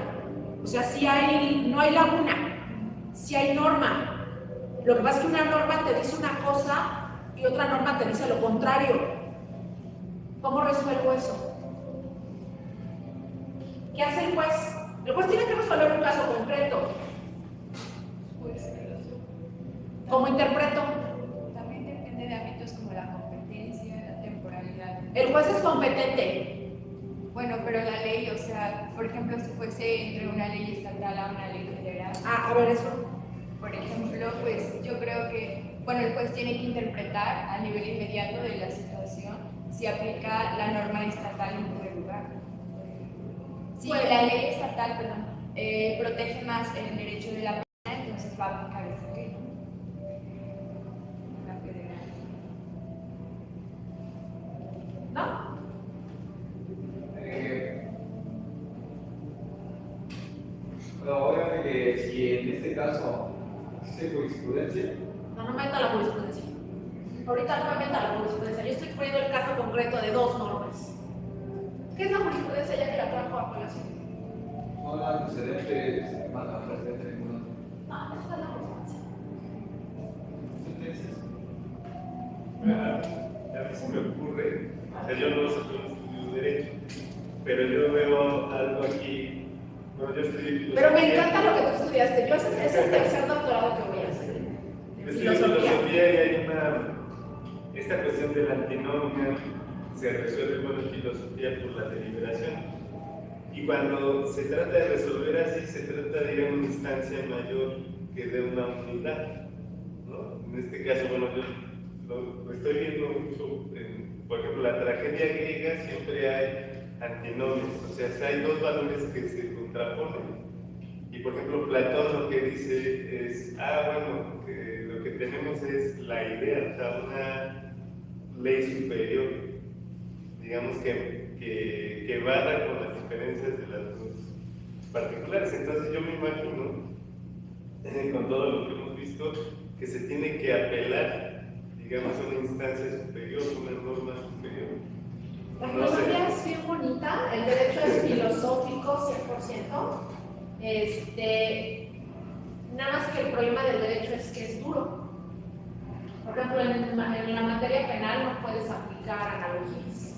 O sea, no hay laguna, si hay norma. Lo que pasa es que una norma te dice una cosa y otra norma te dice lo contrario. ¿Cómo resuelvo eso? ¿Qué hace el juez? El juez tiene que resolver un caso concreto. ¿Cómo interpreto? También depende de ámbitos como la competencia, la temporalidad. El juez es competente. Bueno, pero la ley, o sea, por ejemplo, si fuese entre una ley estatal a una ley federal. A ver eso. Por ejemplo, pues yo creo que, bueno, el juez tiene que interpretar a nivel inmediato de la situación si aplica la norma estatal en primer lugar. Si la ley estatal, protege más el derecho de la persona, entonces va a aplicar esa ley. La federal. ¿No? Ahora que si en este caso existe jurisprudencia. No me meta la jurisprudencia. Ahorita no me meta la jurisprudencia. Yo estoy poniendo el caso concreto de dos normas. ¿Qué es la jurisprudencia ya que la trajo a colación? Son antecedentes, más antecedentes ninguno. No, eso es la jurisprudencia. Sentencias. A mí se me ocurre, o sea, yo no soy un estudio de derecho, pero yo veo algo aquí. Bueno, yo estoy. Pero me encanta lo que tú estudiaste. Yo es el tercer doctorado que voy a hacer. En filosofía y hay esta cuestión de la antinomia se resuelve con la filosofía por la deliberación. Y cuando se trata de resolver así, se trata de ir a una instancia mayor que de una unidad, ¿no? En este caso, bueno, yo lo estoy viendo mucho, por ejemplo, la tragedia griega siempre hay antinomias, o sea, hay dos valores que se contraponen. Y por ejemplo, Platón lo que dice es, bueno, que lo que tenemos es la idea, o sea, una ley superior, digamos que barra con las diferencias de las dos particulares. Entonces yo me imagino, con todo lo que hemos visto, que se tiene que apelar, digamos, a una instancia superior, una norma superior. La filosofía es bien bonita, el derecho es filosófico 100%. Nada más que el problema del derecho es que es duro. Por ejemplo, en la materia penal no puedes aplicar analogías.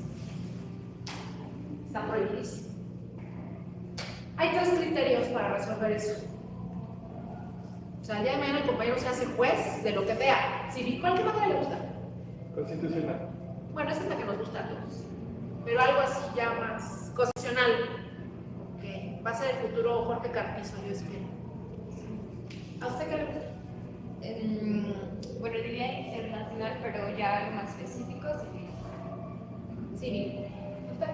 Está prohibidísimo. Hay tres criterios para resolver eso. O sea, el día de mañana el compañero se hace juez de lo que sea. Civil, ¿cuál materia le gusta? Constitucional. Bueno, esa es la que nos gusta a todos. Pero algo así ya más constitucional. Okay. Va a ser el futuro Jorge Carpizo, yo espero. ¿A usted qué le gusta? Bueno, diría internacional, pero ya algo más específico, civil. Civil. ¿Usted?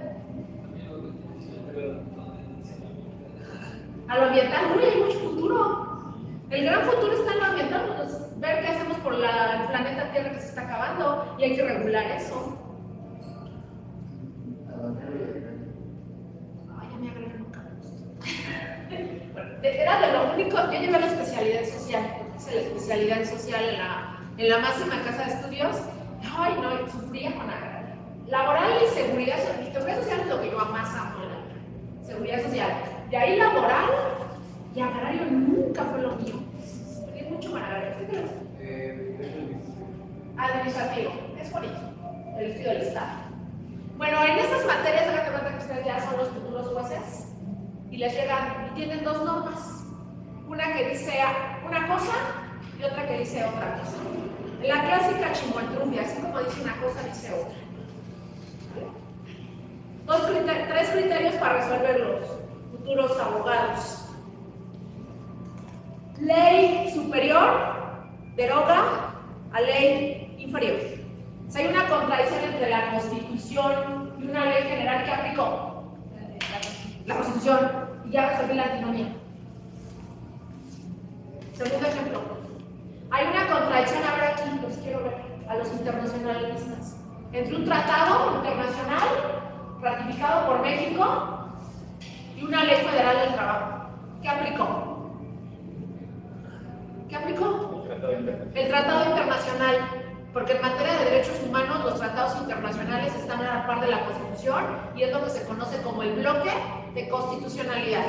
A lo ambiental, uy, hay mucho futuro. El gran futuro está en lo ambiental, pues, ver qué hacemos por el planeta Tierra que se está acabando y hay que regular eso. Era de lo único, yo llevé la especialidad social, hice la especialidad en social en la máxima casa de estudios. Ay, no, sufría con agrario. Laboral y seguridad social es lo que yo más amo en la vida. Seguridad social. De ahí laboral y agrario nunca fue lo mío. Sufrí mucho con agrario. ¿Usted qué es? Administrativo. Es bonito. El estudio del Estado. Bueno, en estas materias, háganme cuenta que ustedes ya son los futuros jueces y les llegan y tienen dos normas. Una que dice una cosa y otra que dice otra cosa. En la clásica chimoltrufia, así como dice una cosa, dice otra. Tres criterios para resolver los futuros abogados. Ley superior deroga a ley inferior. Si hay una contradicción entre la Constitución y una ley general, ¿qué aplicó? La Constitución, y ya resolví la antinomía. Segundo ejemplo. Hay una contradicción, ahora aquí los quiero ver, a los internacionalistas, entre un tratado internacional ratificado por México y una ley federal del trabajo. ¿Qué aplicó? ¿Qué aplicó? El tratado internacional. Porque en materia de derechos humanos los tratados internacionales están a la par de la Constitución y es lo que se conoce como el bloque de constitucionalidad.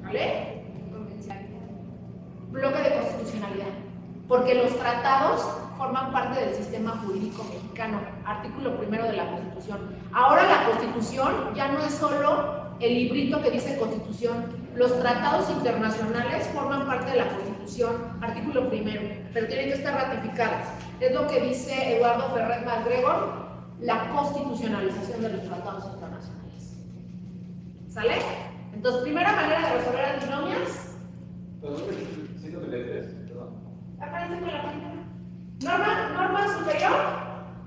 ¿Vale? Bloque de constitucionalidad. Porque los tratados forman parte del sistema jurídico mexicano, artículo primero de la Constitución. Ahora la Constitución ya no es solo el librito que dice Constitución. Los tratados internacionales forman parte de la Constitución, artículo primero, pero tienen que estar ratificados. Es lo que dice Eduardo Ferrer MacGregor, la constitucionalización de los tratados internacionales. ¿Sale? Entonces, primera manera de resolver antinomias. Siento que le perdón. Aparece con la primera. Norma superior,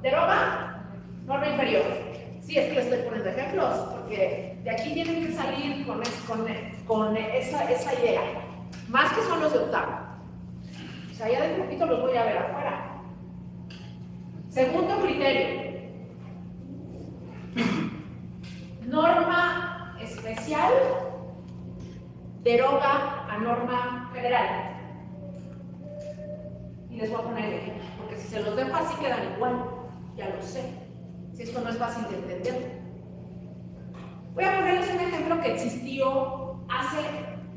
deroga, norma inferior. Sí, es que les estoy poniendo ejemplos, porque de aquí tienen que salir con esa idea. Más que son los de octavo. O sea, ya de poquito los voy a ver afuera. Segundo criterio. Norma especial deroga a norma federal. Y les voy a poner el ejemplo, porque si se los dejo así quedan igual, ya lo sé. Si esto no es fácil de entender. Voy a ponerles un ejemplo que existió hace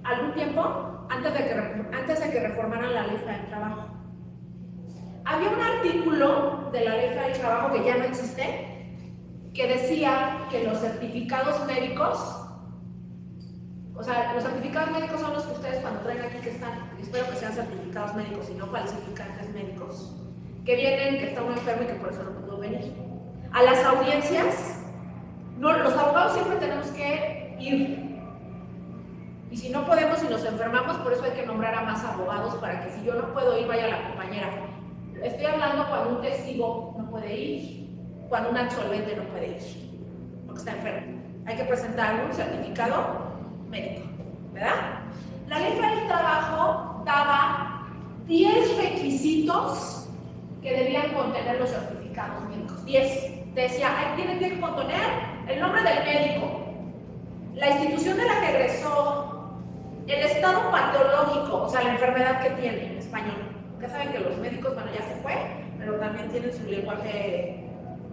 algún tiempo, antes de que reformaran la Ley Federal del Trabajo. Había un artículo de la Ley Federal del Trabajo que ya no existe, que decía que los certificados médicos, o sea, los certificados médicos son los que ustedes cuando traen aquí que están, espero que sean certificados médicos y no falsificantes médicos, que vienen, que está uno enfermo y que por eso no pudo venir. A las audiencias, no, los abogados siempre tenemos que ir. Y si no podemos y nos enfermamos, por eso hay que nombrar a más abogados para que si yo no puedo ir, vaya la compañera. Estoy hablando cuando un testigo no puede ir, cuando un absolvente no puede ir, porque está enfermo. Hay que presentar un certificado médico, ¿verdad? La Ley Federal del Trabajo daba 10 requisitos que debían contener los certificados médicos. 10. Decía, tienen que contener el nombre del médico, la institución de la que egresó, el estado patológico, o sea, la enfermedad que tiene en español. Porque saben que los médicos, bueno, ya se fue, pero también tienen su lenguaje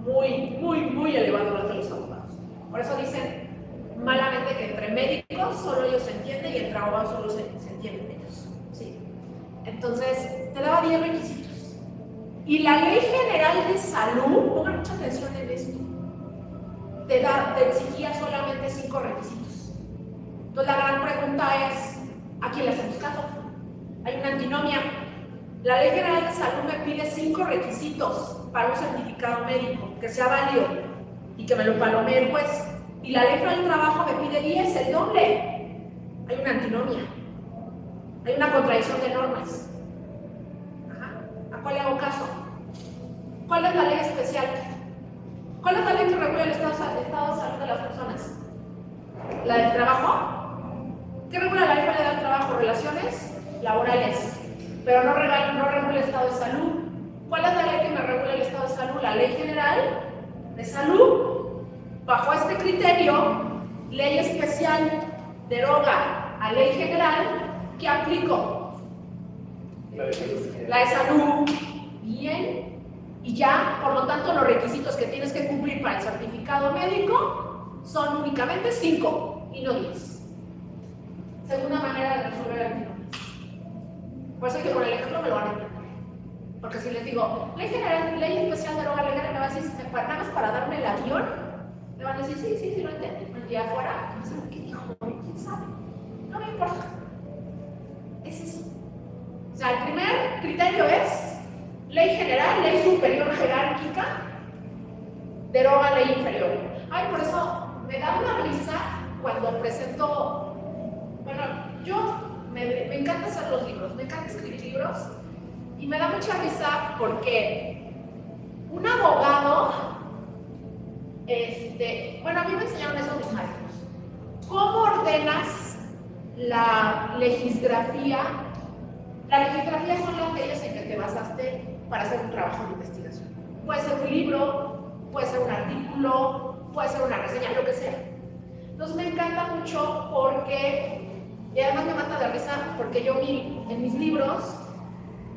muy elevado más que los abogados. Por eso dicen malamente que entre médicos solo ellos se entienden y entre abogados solo se entienden ellos. ¿Sí? Entonces, te daba 10 requisitos. Y la Ley General de Salud, pongan mucha atención en esto, te exigía solamente 5 requisitos. Entonces la gran pregunta es, ¿a quién le hacemos caso? Hay una antinomia. La Ley General de Salud me pide 5 requisitos para un certificado médico, que sea válido y que me lo palomee el juez. Y la Ley Federal del Trabajo me pide 10, el doble. Hay una antinomia. Hay una contradicción de normas. ¿A cuál le hago caso? ¿Cuál es la ley especial? ¿Cuál es la ley que regula el estado de salud de las personas? ¿La del trabajo? ¿Qué regula la Ley Federal del Trabajo? Relaciones laborales, pero no regula el estado de salud. ¿Cuál es la ley que me regula el estado de salud? La Ley General de Salud. Bajo este criterio, ley especial deroga a ley general, ¿qué aplico? La de salud, bien, y ya, por lo tanto, los requisitos que tienes que cumplir para el certificado médico son únicamente 5 y no 10. Segunda manera de resolver antinomias. Por eso que con el ejemplo me lo van a entender. Porque si les digo, ley general, ley especial de droga legal, me va a decir, nada más para darme el avión, me van a decir, sí, lo entendí. El día afuera, ¿qué dijo? ¿Quién sabe? No me importa. Es eso. O sea, el primer criterio es ley general, ley superior jerárquica, deroga ley inferior. Ay, por eso me da una risa cuando presento, bueno, yo me encanta hacer los libros, me encanta escribir libros, y me da mucha risa porque un abogado, bueno, a mí me enseñaron eso mis maestros. ¿Cómo ordenas la legisgrafía? La legisgrafía son las leyes en que te basaste para hacer un trabajo de investigación. Puede ser un libro, puede ser un artículo, puede ser una reseña, lo que sea. Entonces me encanta mucho porque, y además me mata de risa porque yo vi en mis libros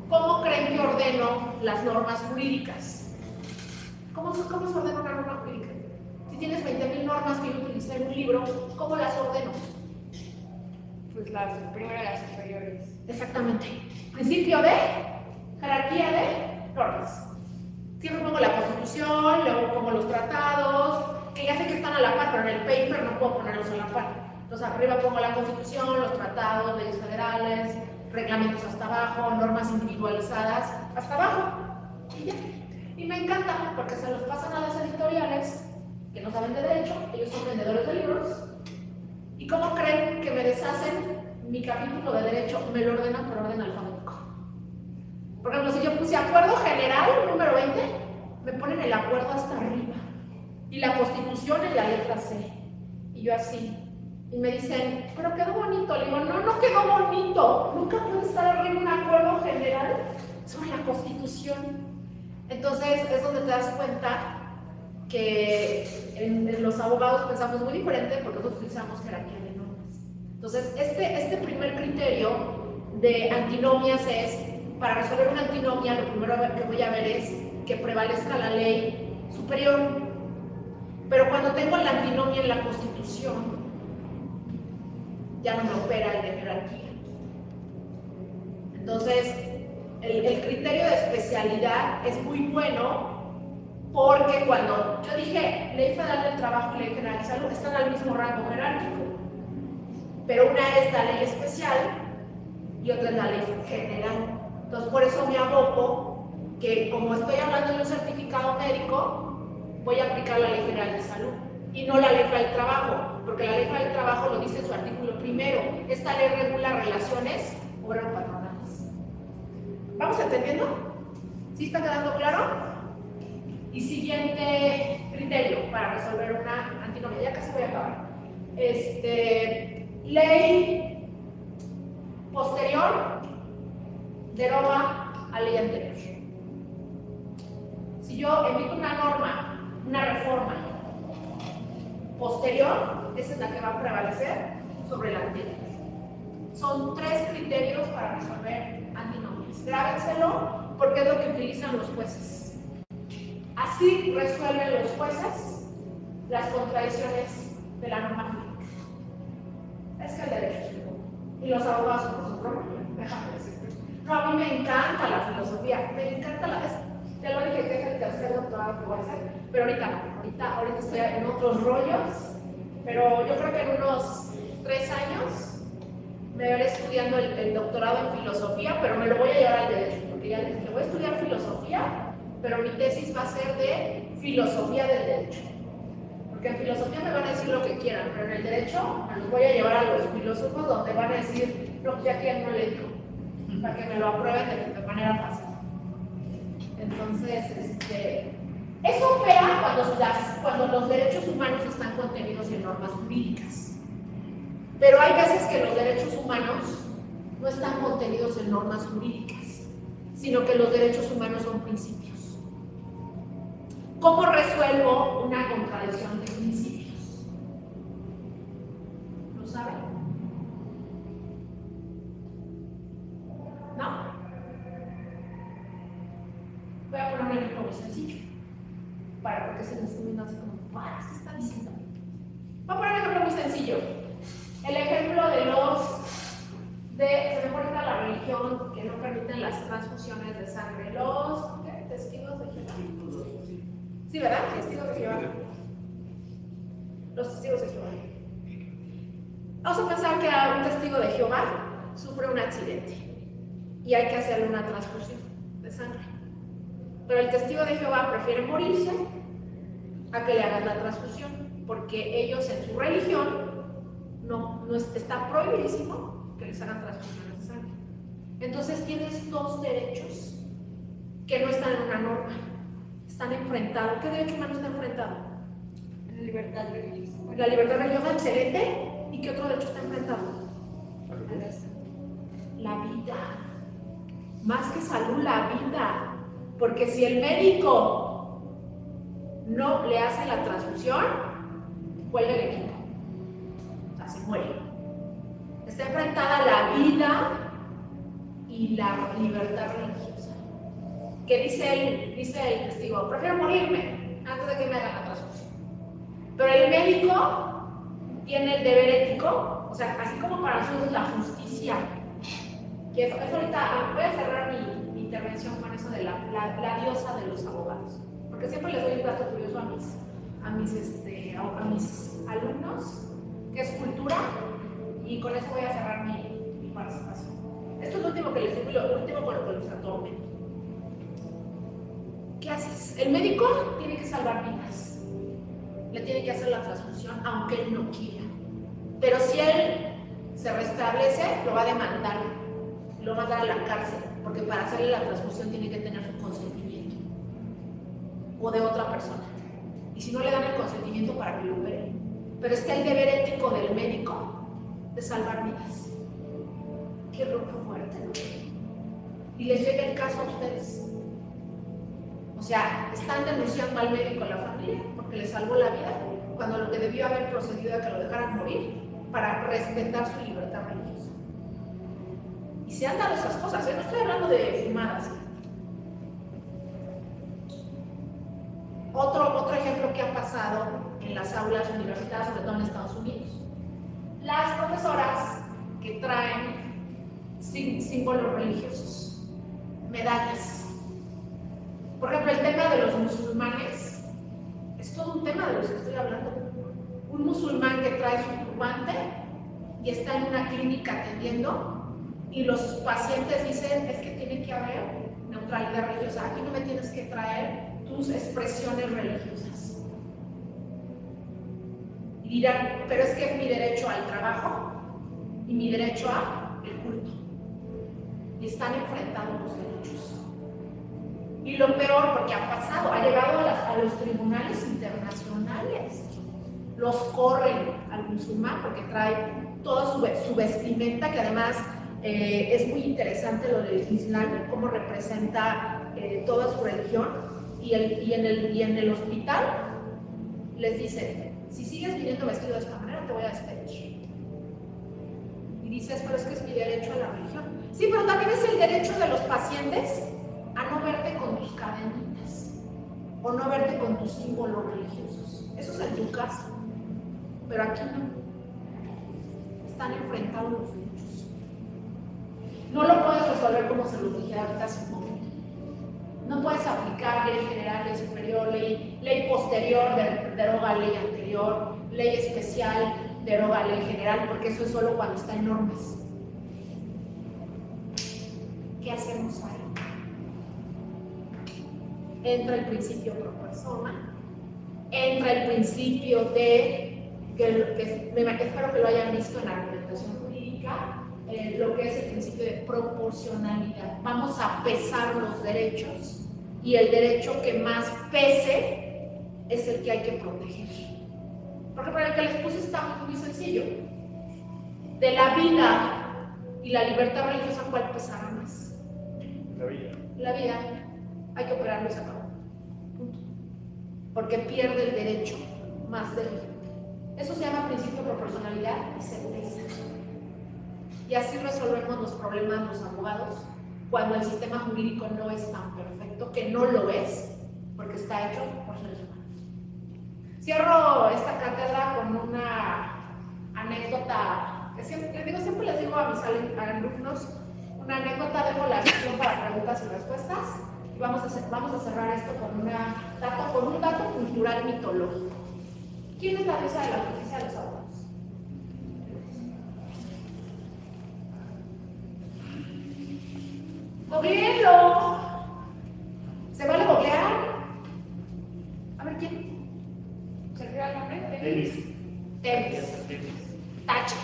cómo creen que ordeno las normas jurídicas. ¿Cómo se ordena una norma jurídica? Si tienes 20.000 normas que yo utilicé en un libro, ¿cómo las ordeno? Pues primero las superiores. Exactamente. Principio de jerarquía de normas. Siempre pongo la Constitución, luego pongo los tratados, que ya sé que están a la par, pero en el paper no puedo ponerlos a la par. Entonces arriba pongo la Constitución, los tratados, leyes federales, reglamentos hasta abajo, normas individualizadas hasta abajo. Y ya. Y me encanta porque se los pasan a las editoriales que no saben de derecho, ellos son vendedores de libros. ¿Y cómo creen que me deshacen mi capítulo de derecho? Me lo ordenan por orden alfabético. Por ejemplo, si yo puse acuerdo general número 20, me ponen el acuerdo hasta arriba. Y la Constitución en la letra C. Y yo así. Y me dicen, pero quedó bonito. Le digo, no quedó bonito. Nunca puede estar arriba un acuerdo general sobre la Constitución. Entonces, es donde te das cuenta que en los abogados pensamos muy diferente porque nosotros utilizamos jerarquía de normas. Entonces, este primer criterio de antinomias es, para resolver una antinomia, lo primero que voy a ver es que prevalezca la ley superior. Pero cuando tengo la antinomia en la Constitución, ya no me opera el de jerarquía. Entonces, el criterio de especialidad es muy bueno porque cuando yo dije Ley Federal del Trabajo y Ley General de Salud están al mismo rango jerárquico, pero una es la ley especial y otra es la ley general. Entonces, por eso me aboco que como estoy hablando de un certificado médico, voy a aplicar la Ley General de Salud y no la Ley Federal del Trabajo, porque la Ley Federal del Trabajo lo dice en su artículo primero. Esta ley regula relaciones obrero-patronales. ¿Vamos entendiendo? ¿Sí está quedando claro? Y siguiente criterio para resolver una antinomia. Ya casi voy a acabar. Ley posterior deroga a ley anterior. Si yo emito una norma, una reforma posterior, esa es la que va a prevalecer sobre la anterior. Son 3 criterios para resolver antinomias. Grábenselo porque es lo que utilizan los jueces. Así resuelven los jueces las contradicciones de la norma jurídica. Es que el derecho es común. Y los abogados son su propio. Déjame decirte. No, a mí me encanta la filosofía. Me encanta ya lo dije que es el tercer doctorado que voy a hacer, pero ahorita no. Ahorita estoy en otros rollos. Pero yo creo que en unos 3 años me veré estudiando el doctorado en filosofía, pero me lo voy a llevar al derecho, porque ya les dije, voy a estudiar filosofía, pero mi tesis va a ser de filosofía del derecho. Porque en filosofía me van a decir lo que quieran, pero en el derecho me los voy a llevar a los filósofos donde van a decir, no, ya que no le digo, para que me lo aprueben de manera fácil. Entonces, eso opera cuando los derechos humanos están contenidos en normas jurídicas. Pero hay veces que los derechos humanos no están contenidos en normas jurídicas, sino que los derechos humanos son principios. ¿Cómo resuelvo una contradicción de principios? ¿Lo saben? para que se les esté viendo así como, ¿qué está diciendo? Voy a poner un ejemplo muy sencillo. El ejemplo de se me cuenta la religión que no permiten las transfusiones de sangre. Los testigos de Jehová. Sí, ¿verdad? Testigos de Jehová. Los testigos de Jehová. Vamos a pensar que un testigo de Jehová sufre un accidente y hay que hacerle una transfusión de sangre. Pero el testigo de Jehová prefiere morirse a que le hagan la transfusión, porque ellos en su religión no está prohibidísimo que les hagan transfusiones de sangre. Entonces tienes dos derechos que no están en una norma, están enfrentados. ¿Qué derecho humano está enfrentado? La libertad religiosa. La libertad religiosa, excelente. ¿Y qué otro derecho está enfrentado? La vida. Más que salud, la vida. Porque si el médico no le hace la transfusión, cuelga el equipo. O sea, se muere. Está enfrentada la vida y la libertad religiosa. ¿Qué dice el testigo? Prefiero morirme antes de que me hagan la transfusión. Pero el médico tiene el deber ético, o sea, así como para nosotros la justicia, que eso ahorita voy a cerrar mi intervención con eso de la diosa de los abogados, porque siempre les doy un dato curioso a mis alumnos, que es cultura, y con eso voy a cerrar mi participación. Esto es lo último que les digo, lo último con lo que les trató. ¿Qué haces? El médico tiene que salvar vidas. Le tiene que hacer la transfusión, aunque él no quiera. Pero si él se restablece, lo va a demandar, lo va a mandar a la cárcel, porque para hacerle la transfusión tiene que tener su consentimiento o de otra persona. Y si no le dan el consentimiento, para que lo opere. Pero está el deber ético del médico de salvar vidas. Qué rojo fuerte, ¿no? Y les llega el caso a ustedes. O sea, están denunciando al médico a la familia porque le salvó la vida, cuando lo que debió haber procedido era que lo dejaran morir para respetar su libertad religiosa. Y se han dado esas cosas, no estoy hablando de fumadas. Otro ejemplo que ha pasado en las aulas universitarias, sobre todo en Estados Unidos. Las profesoras que traen símbolos religiosos, medallas. Por ejemplo, el tema de los musulmanes es todo un tema de los que estoy hablando. Un musulmán que trae su turbante y está en una clínica atendiendo y los pacientes dicen, es que tiene que haber neutralidad religiosa, aquí no me tienes que traer tus expresiones religiosas. Y dirán, pero es que es mi derecho al trabajo y mi derecho al culto. Y están enfrentados los derechos. Y lo peor, porque ha pasado, ha llegado a los tribunales internacionales. Los corren al musulmán porque trae toda su vestimenta, que además es muy interesante lo del Islam, cómo representa toda su religión. Y en el hospital les dicen, si sigues viniendo vestido de esta manera, te voy a despedir. Y dices, pero es que es mi derecho a la religión. Sí, pero también es el derecho de los pacientes a no verte con tus cadenitas o no verte con tus símbolos religiosos. Eso es en tu caso, pero aquí no. Están enfrentados los derechos. No lo puedes resolver como se lo dije ahorita hace un momento. No puedes aplicar ley general, ley superior, ley posterior, deroga ley anterior, ley especial, deroga ley general, porque eso es solo cuando está en normas. ¿Qué hacemos ahí? Entra el principio pro persona, entra el principio de, espero que lo hayan visto en la argumentación jurídica, lo que es el principio de proporcionalidad. Vamos a pesar los derechos y el derecho que más pese es el que hay que proteger. Porque para el que les puse está muy sencillo. De la vida y la libertad religiosa, ¿cuál pesará más? La vida. La vida. Hay que operarlo y se acabó. Punto. Porque pierde el derecho más débil. Eso se llama principio de proporcionalidad y se pesa. Y así resolvemos los problemas los abogados cuando el sistema jurídico no es tan perfecto, que no lo es, porque está hecho por seres humanos. Cierro esta cátedra con una anécdota, que siempre les digo a mis alumnos, una anécdota, dejo la sesión para preguntas y respuestas, y vamos a cerrar esto con un dato cultural mitológico. ¿Quién es la diosa de la justicia de los abogados? ¡Googleelo! ¿Se vale googlear? A ver, ¿quién? ¿Se crea el nombre? Temis. Tache.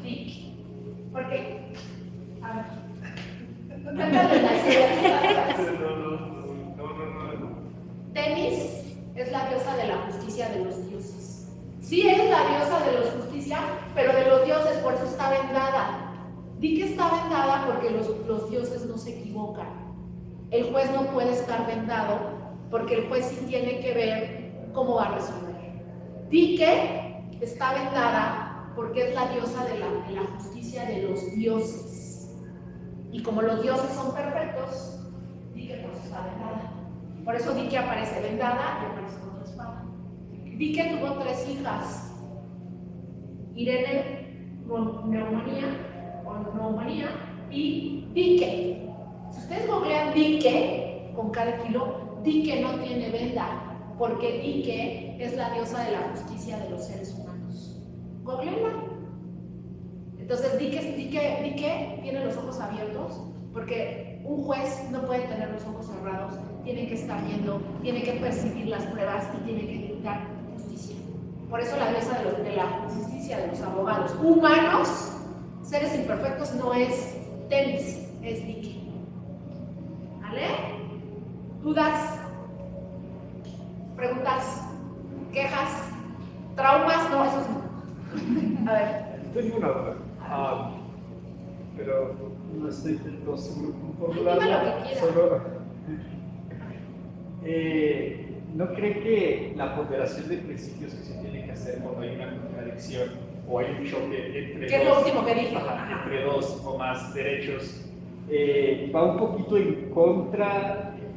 Dick. ¿Por qué? A ver. Cuéntale la historia. Temis es la diosa de la justicia de los dioses. Sí es la diosa de la justicia, pero de los dioses, por eso está vendada. Di que está vendada porque los dioses no se equivocan. El juez no puede estar vendado porque el juez sí tiene que ver cómo va a resolver. Di que está vendada porque es la diosa de la justicia de los dioses. Y como los dioses son perfectos, di que por eso está vendada. Por eso di que aparece vendada y aparece con la espada. Di que tuvo 3 hijas. Irene, Neumonía y Dique. Si ustedes googlean Dique con cada kilo, Dique no tiene venda, porque Dique es la diosa de la justicia de los seres humanos. Googleenla. Entonces Dique tiene los ojos abiertos, porque un juez no puede tener los ojos cerrados, tiene que estar viendo, tiene que percibir las pruebas y tiene que dictar justicia. Por eso la diosa de la justicia de los abogados humanos, seres imperfectos, no es Temis, es Dique. ¿Vale? ¿Dudas? ¿Preguntas? ¿Quejas? ¿Traumas? No, esos no. A ver. Tengo una duda, pero no estoy del todo seguro cómo formularla. Dime lo que quiera. ¿No cree que la ponderación de principios que se tiene que hacer cuando hay una contradicción o hay un choque entre ¿Qué es lo último que dije? entre 2 o más derechos va un poquito en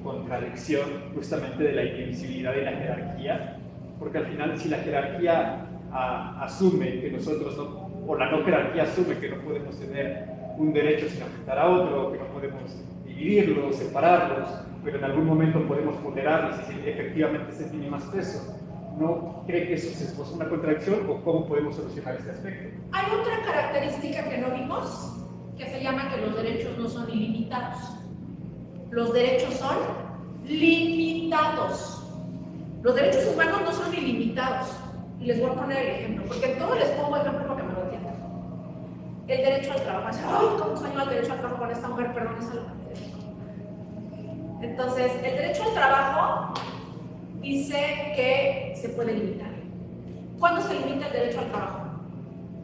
contradicción justamente de la indivisibilidad y la jerarquía? Porque al final, si la jerarquía asume que nosotros no, o la no jerarquía asume que no podemos tener un derecho sin afectar a otro, que no podemos dividirlos, separarlos, pero en algún momento podemos ponderarlos y efectivamente se tiene más peso. ¿No cree que eso es una contradicción o cómo podemos solucionar ese aspecto? Hay otra característica que no vimos, que se llama que los derechos no son ilimitados. Los derechos son limitados. Los derechos humanos no son ilimitados. Y les voy a poner el ejemplo, porque todo les pongo ejemplo para que me lo entiendan. El derecho al trabajo. Ay, ¿cómo se llama el derecho al trabajo con esta mujer? Perdón, es algo. Entonces, el derecho al trabajo dice que se puede limitar. ¿Cuándo se limita el derecho al trabajo?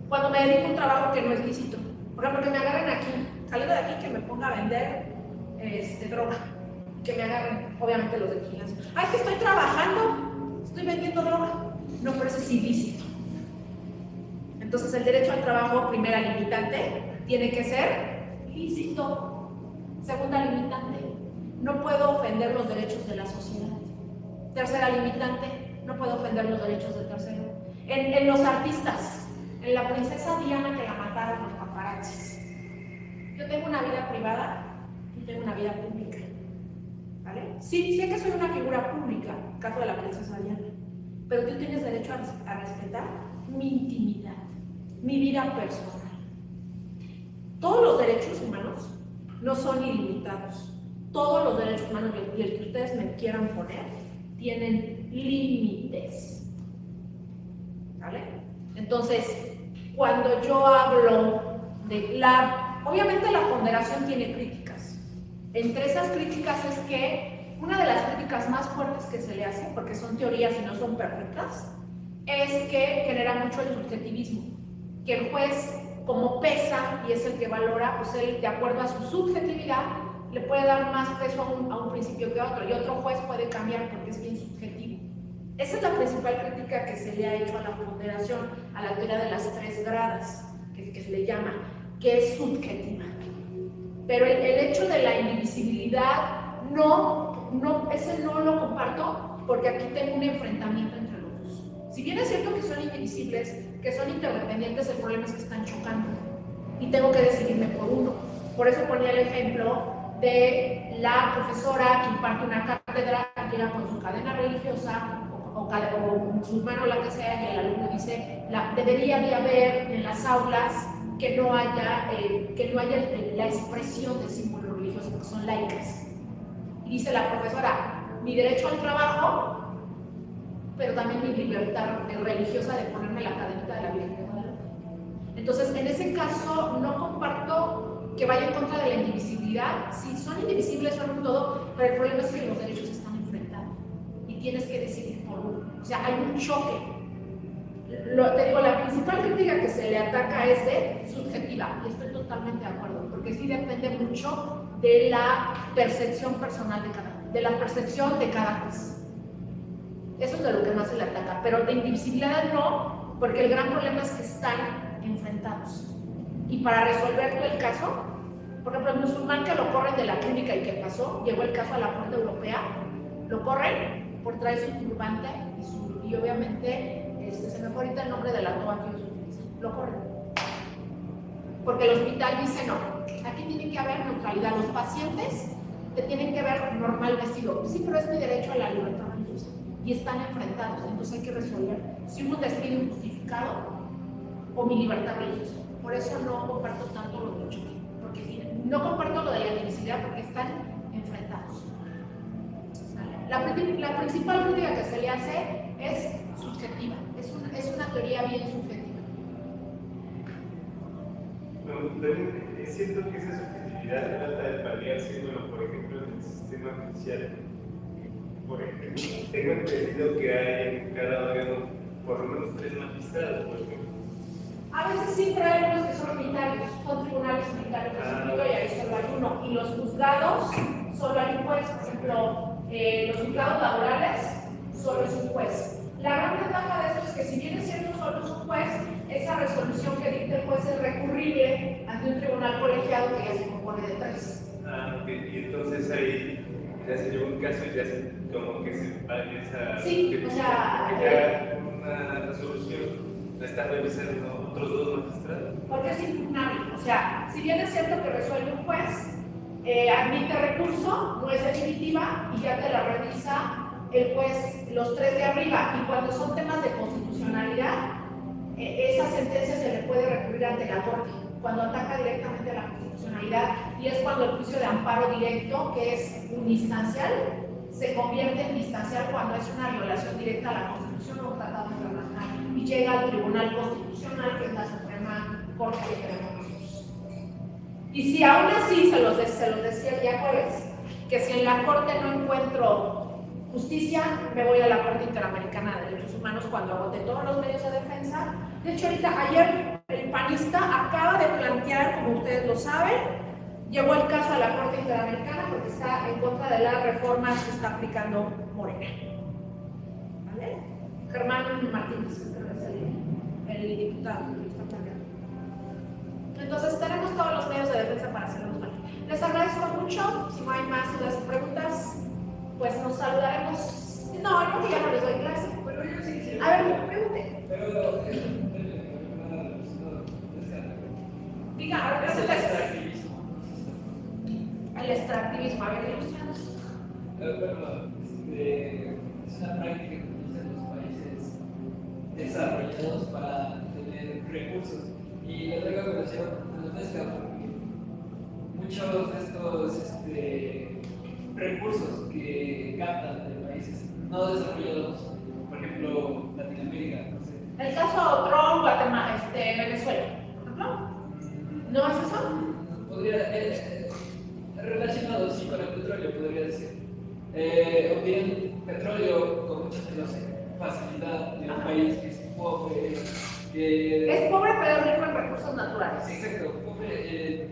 Cuando me dedico a un trabajo que no es lícito. Por ejemplo, que me agarren aquí, saliendo de aquí, que me ponga a vender droga. Que me agarren, obviamente, los de vigilancia. ¡Ay, que estoy trabajando! Estoy vendiendo droga. No, pero eso es ilícito. Entonces, el derecho al trabajo, primera limitante, tiene que ser lícito. Segunda limitante, no puedo ofender los derechos de la sociedad. Tercera limitante, no puedo ofender los derechos del tercero. En los artistas, en la princesa Diana que la mataron los paparazzis. Yo tengo una vida privada y tengo una vida pública. ¿Vale? Sí, sé que soy una figura pública, caso de la princesa Diana, pero tú tienes derecho a respetar mi intimidad, mi vida personal. Todos los derechos humanos no son ilimitados. Todos los derechos humanos y el que ustedes me quieran poner tienen límites. ¿Vale? Entonces, cuando yo hablo de obviamente la ponderación tiene críticas. Entre esas críticas es que una de las críticas más fuertes que se le hace, porque son teorías y no son perfectas, es que genera mucho el subjetivismo. Que el juez, como pesa y es el que valora, pues él, de acuerdo a su subjetividad, le puede dar más peso a un principio que a otro, y otro juez puede cambiar porque es bien subjetivo. Esa es la principal crítica que se le ha hecho a la ponderación, a la teoría de las 3 gradas, que se le llama, que es subjetiva. Pero el hecho de la indivisibilidad no no, ese no lo comparto porque aquí tengo un enfrentamiento entre los dos. Si bien es cierto que son indivisibles, que son interdependientes, el problema es que están chocando y tengo que decidirme por uno. Por eso ponía el ejemplo de la profesora que imparte una cátedra, que llega con su cadena religiosa o musulmán o la que sea, y el alumno dice, debería de haber en las aulas que no haya la expresión de símbolos religiosos, porque son laicas. Y dice la profesora, mi derecho al trabajo, pero también mi libertad religiosa de ponerme la cadenita de la Virgen de Guadalupe. Entonces, en ese caso, no comparto que vaya en contra de la indivisibilidad. Sí, son indivisibles, son un todo, pero el problema es que los derechos están enfrentados y tienes que decidir por uno. O sea, hay un choque. Te digo, la principal crítica que se le ataca es de subjetiva, y estoy totalmente de acuerdo, porque sí depende mucho de la percepción personal de la percepción de cada juez. Eso es de lo que más se le ataca, pero de indivisibilidad no, porque el gran problema es que están enfrentados. Y para resolver todo el caso, por ejemplo, el musulmán que lo corren de la clínica y que pasó, llegó el caso a la Corte Europea, lo corren por traer su turbante y obviamente, se me fue ahorita el nombre de la toga que ellos utilizan, lo corren. Porque el hospital dice no, aquí tiene que haber neutralidad, los pacientes te tienen que ver normal vestido. Sí, pero es mi derecho a la libertad religiosa y están enfrentados, entonces hay que resolver si hubo un despido injustificado o mi libertad religiosa. Por eso no comparto tanto lo de choque, porque no comparto lo de la divisibilidad porque están enfrentados. La principal crítica que se le hace es subjetiva, es una teoría bien subjetiva. Bueno, también es cierto que esa subjetividad trata de paliarse, bueno, por ejemplo, en el sistema judicial. Por ejemplo, tengo entendido que hay en cada órgano por lo menos 3 magistrados, por ejemplo. A veces sí, pero hay unos que son unitarios, son tribunales unitarios, y ahí solo hay uno. Y los juzgados, solo hay un juez. Por ejemplo, los juzgados laborales, solo es un juez. La gran ventaja de esto es que si bien es cierto solo es un juez, esa resolución que dicta el juez es recurrible ante un tribunal colegiado que ya se compone de 3. Ok. Y entonces ahí ya se lleva un caso y ya se, como que se vale esa... Sí, o sea... ya una resolución la está revisando otros 2 magistrados. Porque es impugnable. O sea, si bien es cierto que resuelve un juez, admite recurso, no es definitiva y ya te la revisa el juez, los 3 de arriba. Y cuando son temas de constitucionalidad, esa sentencia se le puede recurrir ante la Corte, cuando ataca directamente a la constitucionalidad, y es cuando el juicio de amparo directo, que es unistancial, se convierte en distancial cuando es una violación directa a la Constitución o un tratado internacional y llega al Tribunal Constitucional, que es la Suprema Corte que tenemos nosotros. Y si aún así, se los decía el día jueves, que si en la Corte no encuentro justicia, me voy a la Corte Interamericana de Derechos Humanos cuando agoté todos los medios de defensa. De hecho, ayer el panista acaba de plantear, como ustedes lo saben, llevó el caso a la Corte Interamericana porque está en contra de las reformas que está aplicando Morena. ¿Vale? Germán Martínez, el diputado que está planteando. Entonces, tenemos todos los medios de defensa para hacerlos mal. Les agradezco mucho. Si no hay más dudas o preguntas, pues nos saludaremos. No, porque ya no les doy clase. A ver, pregunte. Diga, a ver, el extractivismo, a ver, ilustranos. Es una práctica que utilizan los países desarrollados para tener recursos. Y lo traigo a colación a la mezcla porque muchos de estos recursos que captan de países no desarrollados, por ejemplo, Latinoamérica, no sé. El caso Trump, Guatemala, Venezuela, por ejemplo. ¿No es eso? Podría, relacionado sí con el petróleo, podría decir. Obtienen petróleo con mucha facilidad de un país que es pobre. Es pobre pero rico en recursos naturales. Exacto, pobre en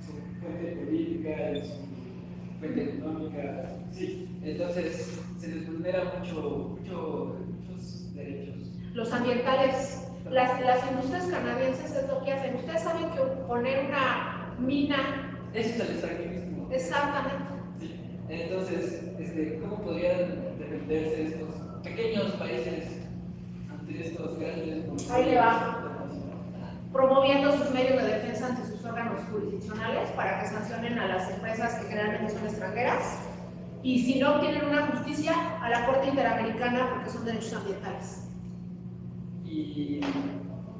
su fuente política, en su fuente económica. Sí, entonces se les vulnera muchos derechos. Los ambientales. Las industrias canadienses es lo que hacen. Ustedes saben que poner una mina... Eso es el extractivismo. Exactamente. Sí. Entonces, ¿cómo podrían defenderse estos pequeños países ante estos grandes? Ahí le va. Promoviendo sus medios de defensa ante sus órganos jurisdiccionales para que sancionen a las empresas que generalmente son extranjeras, y si no obtienen una justicia, a la Corte Interamericana porque son derechos ambientales. Y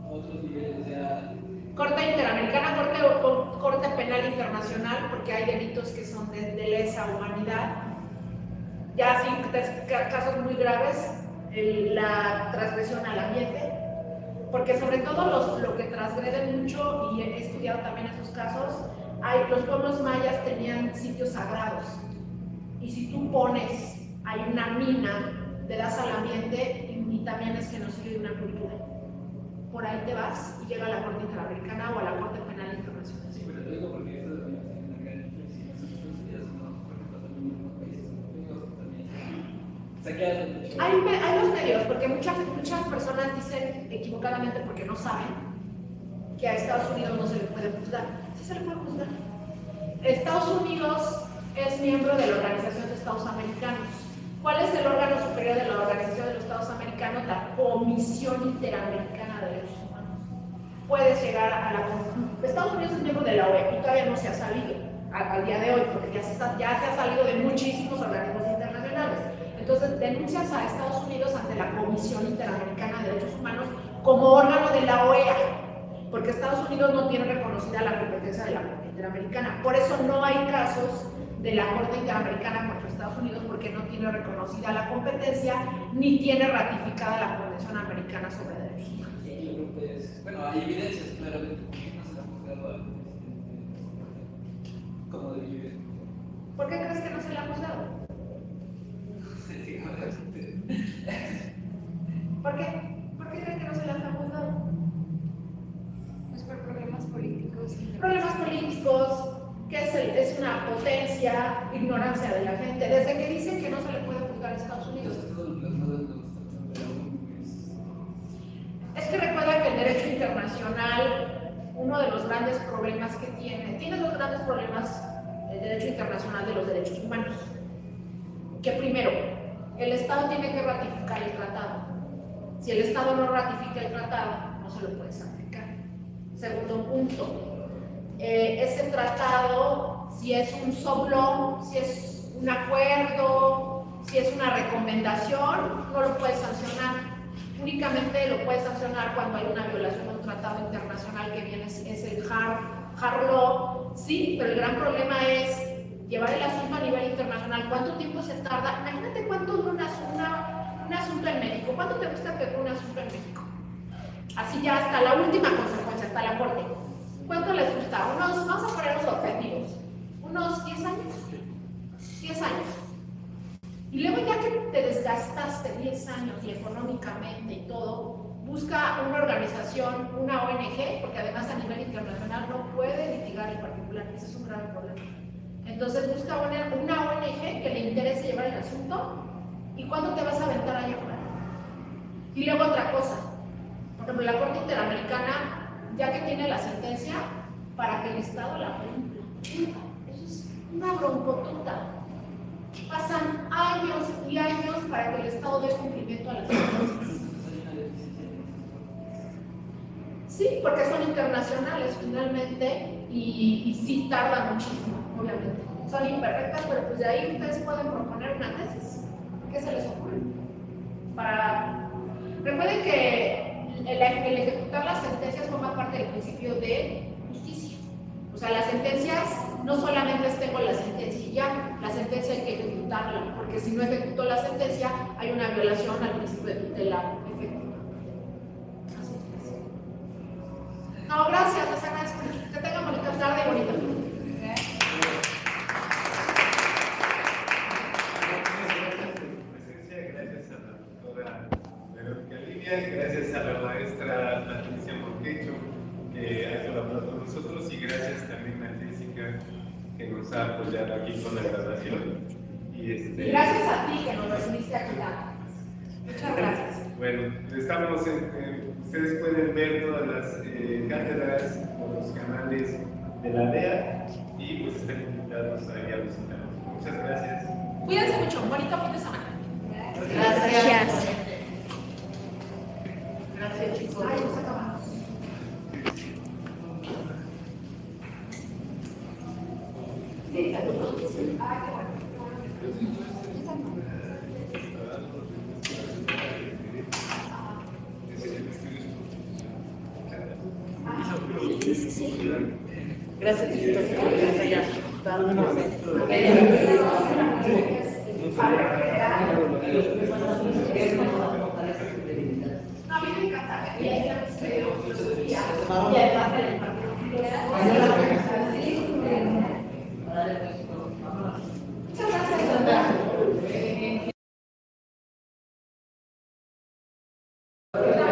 otros niveles, o sea... Corte Interamericana, Corte Penal Internacional, porque hay delitos que son de lesa humanidad. Ya sin casos muy graves, la transgresión al ambiente, porque sobre todo lo que transgreden mucho, y he estudiado también esos casos, los pueblos mayas tenían sitios sagrados, y si tú pones, hay una mina, le das al ambiente, y también es genocidio de una cultura. Por ahí te vas y llega a la Corte Interamericana o a la Corte Penal Internacional. Sí, pero te digo porque esto también tiene una gran influencia en nosotros días, ¿no? Por ejemplo, también en los países europeos también saquearon mucho. Hay los medios, porque muchas personas dicen equivocadamente, porque no saben, que a Estados Unidos no se le puede juzgar. Sí se le puede juzgar. Estados Unidos es miembro de la Organización de Estados Americanos. ¿Cuál es el órgano superior de la Organización de los Estados Americanos? La Comisión Interamericana de Derechos Humanos. Puedes llegar a la... Estados Unidos es miembro de la OEA y todavía no se ha salido al día de hoy, porque ya se ha salido de muchísimos organismos internacionales. Entonces, denuncias a Estados Unidos ante la Comisión Interamericana de Derechos Humanos como órgano de la OEA, porque Estados Unidos no tiene reconocida la competencia de la Corte Interamericana. Por eso no hay casos de la Corte Interamericana contra Estados Unidos, porque no tiene reconocida la competencia ni tiene ratificada la Convención Americana sobre Derechos Humanos. Y yo creo que es, bueno, hay evidencias claramente, ¿por qué no se le ha juzgado al presidente como de vivir? ¿Por qué crees que no se le ha juzgado? ¿Por qué? ¿Por qué creen que no se le ha juzgado? Pues por problemas políticos. Problemas políticos, que es una potencia, ignorancia de la gente. Desde que dicen que no se le puede juzgar a Estados Unidos. Es que recuerda que el derecho internacional, uno de los grandes problemas que tiene dos grandes problemas el derecho internacional de los derechos humanos. Que primero, el Estado tiene que ratificar el tratado. Si el Estado no ratifica el tratado, no se lo puedes aplicar. Segundo punto, ese tratado, si es un soft law, si es un acuerdo, si es una recomendación, no lo puedes sancionar. Únicamente lo puedes sancionar cuando hay una violación de un tratado internacional que viene, es el hard law. Sí, pero el gran problema es llevar el asunto a nivel internacional. ¿Cuánto tiempo se tarda? Imagínate cuánto dura un asunto en México. ¿Cuánto te gusta que dure un asunto en México? Así ya hasta la última consecuencia, hasta la corte. ¿Cuánto les gusta? Vamos a poner los objetivos. ¿Unos 10 años? 10 años. Y luego ya que te desgastaste 10 años y económicamente y todo, busca una organización, una ONG, porque además a nivel internacional no puede litigar en particular, ese es un grave problema. Entonces busca una ONG que le interese llevar el asunto. ¿Y cuándo te vas a aventar a llevar? Y luego otra cosa, por ejemplo, la Corte Interamericana, ya que tiene la sentencia, para que el Estado la cumpla. Eso es una broncotota. Pasan años y años para que el Estado dé cumplimiento a las sentencias. Sí, porque son internacionales finalmente y sí tardan muchísimo, obviamente. Son imperfectas, pero pues de ahí ustedes pueden proponer una tesis. ¿Qué se les ocurre? Recuerden que el ejecutar las sentencias forma parte del principio de justicia. O sea, las sentencias no solamente es tengo la sentencia y ya, la sentencia hay que ejecutarla, porque si no ejecuto la sentencia hay una violación al principio de tutela efectiva. Así es. No, gracias, les agradezco. Que tengan bonita tarde y bonita fin. Gracias a la maestra Patricia Morquecho, que ha colaborado con nosotros, y gracias también a Jessica, que nos ha apoyado aquí con la grabación. Y gracias a ti que nos recibiste aquí. Muchas gracias. Bueno, ustedes pueden ver todas las cátedras por los canales de la DEA y pues están invitados a ir a visitarnos. Muchas gracias. Cuídense mucho. Bonito fin de semana. Gracias. Gracias, chicos. Ay, nos acabamos. Gracias, chicos. A mí me encanta. Y además muchas gracias.